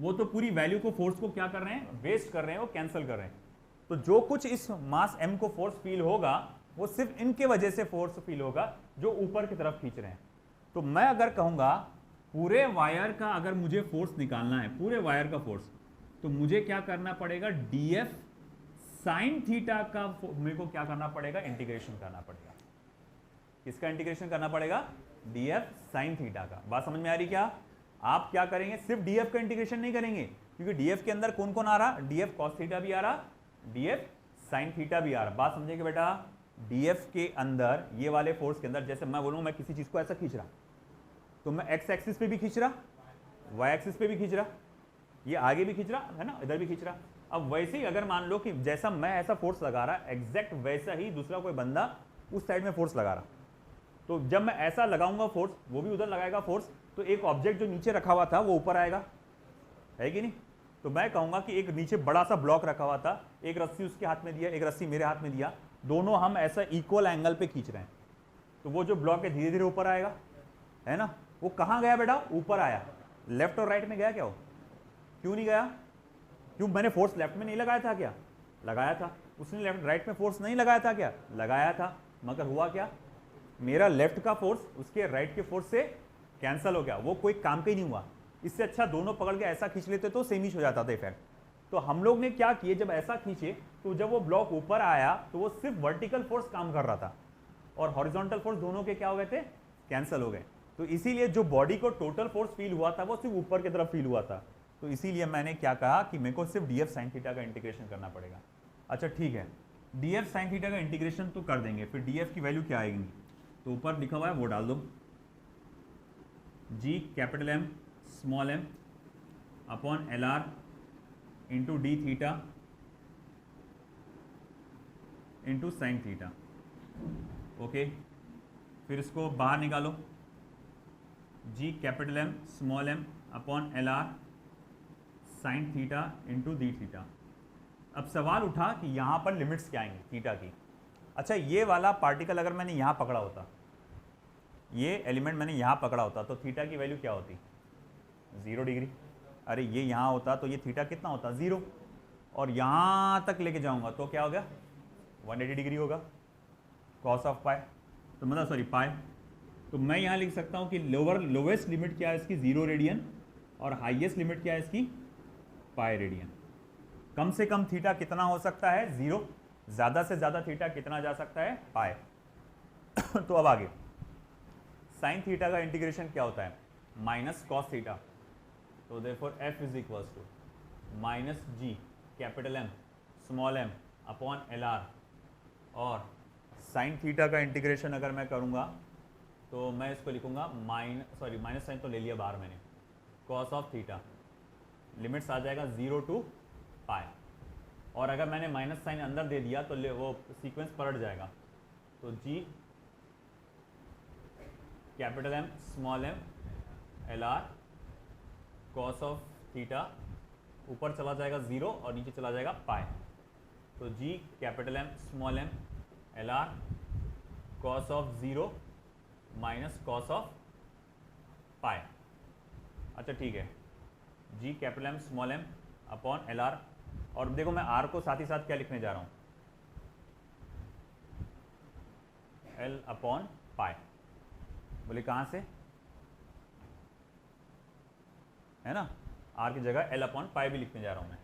वो तो पूरी वैल्यू को, फोर्स को क्या कर रहे हैं, वेस्ट कर रहे हैं, वो कैंसिल कर रहे हैं। तो जो कुछ इस मास m को फोर्स फील होगा वो सिर्फ इनके वजह से फोर्स फील होगा जो ऊपर की तरफ खींच रहे हैं। तो मैं अगर कहूंगा पूरे वायर का अगर मुझे फोर्स निकालना है, पूरे वायर का फोर्स, तो मुझे क्या करना पड़ेगा, df साइन थीटा का मेरे को क्या करना पड़ेगा, इंटीग्रेशन करना पड़ेगा। किसका इंटीग्रेशन करना पड़ेगा, df साइन थीटा का। बात समझ में आ रही क्या? आप क्या करेंगे, सिर्फ df का इंटीग्रेशन नहीं करेंगे, क्योंकि df के अंदर कौन कौन आ रहा, df cos थीटा भी आ रहा, df साइन थीटा भी आ रहा। बात समझेंगे बेटा, df के अंदर ये वाले फोर्स के अंदर, जैसे मैं बोलूँ मैं किसी चीज को ऐसा खींच रहा, तो मैं x एक्सिस पे भी खींच रहा, y एक्सिस पे भी खींच रहा, ये आगे भी खींच रहा है ना, इधर भी खींच रहा। अब वैसे ही अगर मान लो कि जैसा मैं ऐसा फोर्स लगा रहा, एग्जैक्ट वैसा ही दूसरा कोई बंदा उस साइड में फोर्स लगा रहा, तो जब मैं ऐसा लगाऊंगा फोर्स, वो भी उधर लगाएगा फोर्स, तो एक ऑब्जेक्ट जो नीचे रखा हुआ था वो ऊपर आएगा, है कि नहीं? तो मैं कहूंगा कि एक नीचे बड़ा सा ब्लॉक रखा हुआ था, एक रस्सी उसके हाथ में दिया, एक रस्सी मेरे हाथ में दिया, दोनों हम ऐसा इक्वल एंगल पे खींच रहे हैं, तो वो जो ब्लॉक है धीरे धीरे ऊपर आएगा, है ना? वो कहाँ गया बेटा, ऊपर आया। लेफ्ट और राइट में गया क्या? वो क्यों नहीं गया? क्यों? मैंने फोर्स लेफ्ट में नहीं लगाया था क्या? लगाया था। उसने लेफ्ट राइट में फोर्स नहीं लगाया था क्या? लगाया था। मगर हुआ क्या, मेरा लेफ्ट का फोर्स उसके राइट के फोर्स से कैंसिल हो गया, वो कोई काम का ही नहीं हुआ। इससे अच्छा दोनों पकड़ के ऐसा खींच लेते तो सेम ही हो जाता था इफेक्ट। तो हम लोग ने क्या किए, जब ऐसा खींचे तो जब वो ब्लॉक ऊपर आया तो वो सिर्फ वर्टिकल फोर्स काम कर रहा था और हॉरिजॉन्टल फोर्स दोनों के क्या हो गए थे, कैंसिल हो गए। तो इसीलिए जो बॉडी को टोटल फोर्स फील हुआ था वो सिर्फ ऊपर की तरफ फील हुआ था। तो इसीलिए मैंने क्या कहा कि मेरे को सिर्फ df साइन थीटा का इंटीग्रेशन करना पड़ेगा। अच्छा ठीक है, df साइन थीटा का इंटीग्रेशन तो कर देंगे, फिर df की वैल्यू क्या आएगी, तो ऊपर लिखा हुआ है वो डाल दो, g capital M small m upon LR into D theta into sine theta. Okay, फिर इसको बाहर निकालो, g capital M small m upon LR sign theta into D theta. अब सवाल उठा कि यहाँ पर लिमिट्स क्या आएंगी थीटा की। अच्छा, ये वाला पार्टिकल अगर मैंने यहाँ पकड़ा होता, ये एलिमेंट मैंने यहाँ पकड़ा होता, तो थीटा की वैल्यू क्या होती, 0 डिग्री। अरे ये यहाँ होता तो ये थीटा कितना होता, 0, और यहाँ तक लेके जाऊँगा तो क्या हो गया, 180 डिग्री होगा, कॉस ऑफ पाई, तो मतलब सॉरी पाई। तो मैं यहाँ लिख सकता हूँ कि लोवेस्ट लिमिट क्या है इसकी, 0 रेडियन, और हाईएस्ट लिमिट क्या है इसकी, पाई रेडियन। कम से कम थीटा कितना हो सकता है, 0, ज़्यादा से ज़्यादा थीटा कितना जा सकता है, पाई। तो अब आगे साइन थीटा का इंटीग्रेशन क्या होता है, माइनस कॉस थीटा। तो therefore f is equals to minus g capital M small m upon LR, और साइन थीटा का इंटीग्रेशन अगर मैं करूँगा तो मैं इसको लिखूँगा माइनस साइन तो ले लिया बाहर मैंने, कॉस ऑफ थीटा, लिमिट्स आ जाएगा 0 टू पाई, और अगर मैंने माइनस साइन अंदर दे दिया तो वो सीक्वेंस पलट जाएगा। तो g capital M small m LR cos of theta, ऊपर चला जाएगा 0 और नीचे चला जाएगा पाई, तो g capital M small m LR cos of 0 minus cos of pi. अच्छा ठीक है, g capital M small m upon LR, और देखो मैं r को साथ ही साथ क्या लिखने जा रहा हूँ, L अपॉन पाई। बोले कहाँ से, है ना, r की जगह L अपॉन पाई भी लिखने जा रहा हूँ मैं।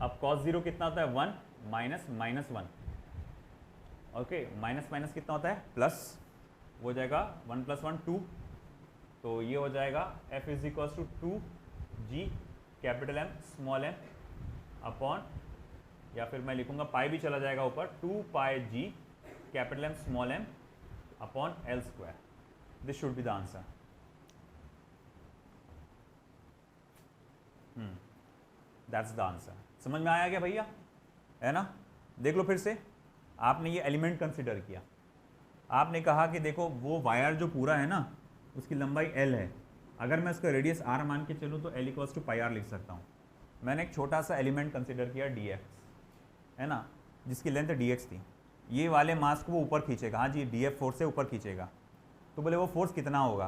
अब cos 0 कितना होता है, 1 minus minus 1, okay, minus minus कितना होता है, प्लस, हो जाएगा 1 प्लस 1 2, तो ये हो जाएगा f is equals to 2 g capital M small m upon, या फिर मैं लिखूंगा पाई भी चला जाएगा ऊपर, 2 पाई g capital M small m upon L square. This should be the answer. That's the answer. समझ में आया क्या भैया, है ना? देख लो फिर से, आपने ये एलिमेंट कंसिडर किया, आपने कहा कि देखो वो वायर जो पूरा है ना उसकी लंबाई L है, अगर मैं उसका रेडियस R मान के चलूँ तो L equals to pi R लिख सकता हूँ। मैंने एक छोटा सा एलिमेंट कंसिडर किया dx, है ना, जिसकी लेंथ dx थी, ये वाले मास को वो ऊपर खींचेगा, हाँ जी df फोर्स से ऊपर खींचेगा, तो बोले वो फोर्स कितना होगा,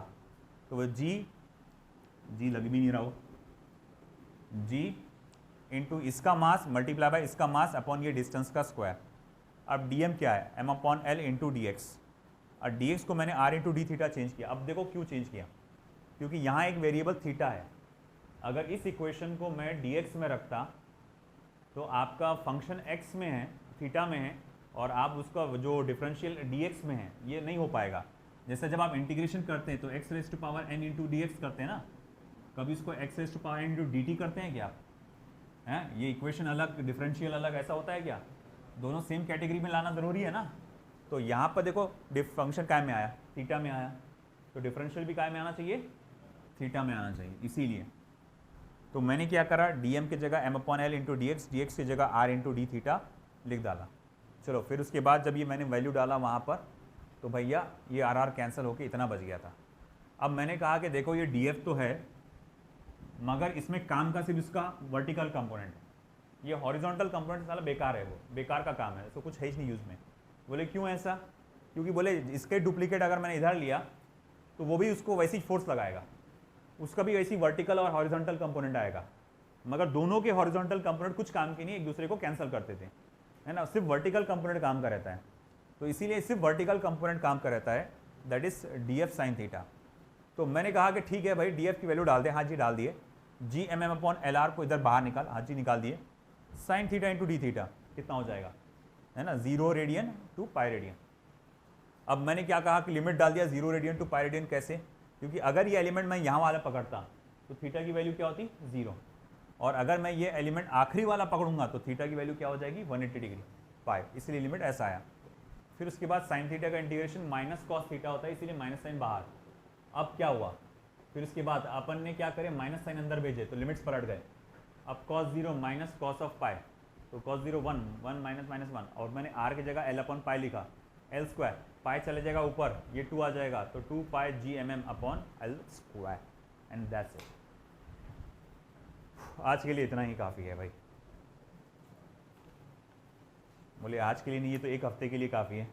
तो वो जी लग भी नहीं रहा हो, जी इंटू इसका मास मल्टीप्लाई बाय इसका मास अपॉन ये डिस्टेंस का स्क्वायर। अब dm क्या है, m upon L into D X, और dx को मैंने r into D theta change किया। अब देखो क्यों चेंज किया, क्योंकि यहाँ एक वेरिएबल थीटा है। अगर इस इक्वेशन को मैं dx में रखता तो आपका फंक्शन x में है, थीटा में है, और आप उसका जो डिफरेंशियल dx में है, ये नहीं हो पाएगा। जैसे जब आप इंटीग्रेशन करते हैं तो x raise to power n into D X करते हैं ना, कभी इसको x raise to power n into D T करते हैं क्या, हैं? ये इक्वेशन अलग, डिफरेंशियल अलग, ऐसा होता है क्या? दोनों सेम कैटेगरी में लाना ज़रूरी है ना। तो यहाँ पर देखो फंक्शन काय में आया, थीटा में आया, तो डिफरेंशियल भी काय में आना चाहिए, थीटा में आना चाहिए। इसीलिए तो मैंने क्या करा, dm की जगह m upon L into D x की जगह r इंटू डी थीटा लिख डाला। चलो फिर उसके बाद जब ये मैंने वैल्यू डाला वहाँ पर, तो भैया ये आर कैंसिल होके इतना बच गया था। अब मैंने कहा कि देखो ये df तो है, मगर इसमें काम का सिर्फ इसका वर्टिकल कंपोनेंट है, ये हॉरिजॉन्टल कंपोनेंट साला बेकार है, वो बेकार का काम है, इसको कुछ है ही नहीं यूज़ में। बोले क्यों ऐसा, क्योंकि बोले इसके डुप्लीकेट अगर मैंने इधर लिया तो वो भी उसको वैसी फोर्स लगाएगा, उसका भी वैसी वर्टिकल और हॉरिजॉन्टल कंपोनेंट आएगा, मगर दोनों के हॉरिजॉन्टल कंपोनेंट कुछ काम के नहीं, एक दूसरे को कैंसिल करते थे, है ना। सिर्फ वर्टिकल कंपोनेंट काम का रहता है, तो इसीलिए सिर्फ वर्टिकल कंपोनेंट काम का रहता है, that is df sine theta. तो मैंने कहा कि ठीक है भाई df की वैल्यू डाल दे, हाँ जी डाल दिए, G M M upon L R को इधर बाहर निकाल, हाँ जी निकाल दिए, sine theta into D theta कितना हो जाएगा, है ना, 0 रेडियन टू पाई रेडियन। अब मैंने क्या कहा कि लिमिट डाल दिया 0 रेडियन टू पाई रेडियन, कैसे, क्योंकि अगर ये एलिमेंट मैं यहाँ वाला पकड़ता तो थीटा की वैल्यू क्या होती, 0, और अगर मैं ये एलिमेंट आखिरी वाला पकड़ूंगा तो थीटा की वैल्यू क्या हो जाएगी, 180 डिग्री पाई, इसलिए लिमिट ऐसा आया। फिर उसके बाद साइन थीटा का इंटीग्रेशन माइनस कॉस थीटा होता है, इसीलिए माइनस साइन बाहर। अब क्या हुआ, फिर उसके बाद अपन ने क्या करे, माइनस साइन अंदर भेजे तो लिमिट्स पलट गए। अब कॉस 0 माइनस कॉस ऑफ पाई, तो कॉस 0 1 1 माइनस माइनस 1, और मैंने आर की जगह एल अपॉन पाई लिखा, एल स्क्वायर, पाई चले जाएगा ऊपर, ये 2 आ जाएगा, तो 2 pi G M M upon L square, and that's it. आज के लिए इतना ही काफ़ी है भाई। बोले आज के लिए नहीं, ये तो एक हफ्ते के लिए काफ़ी है।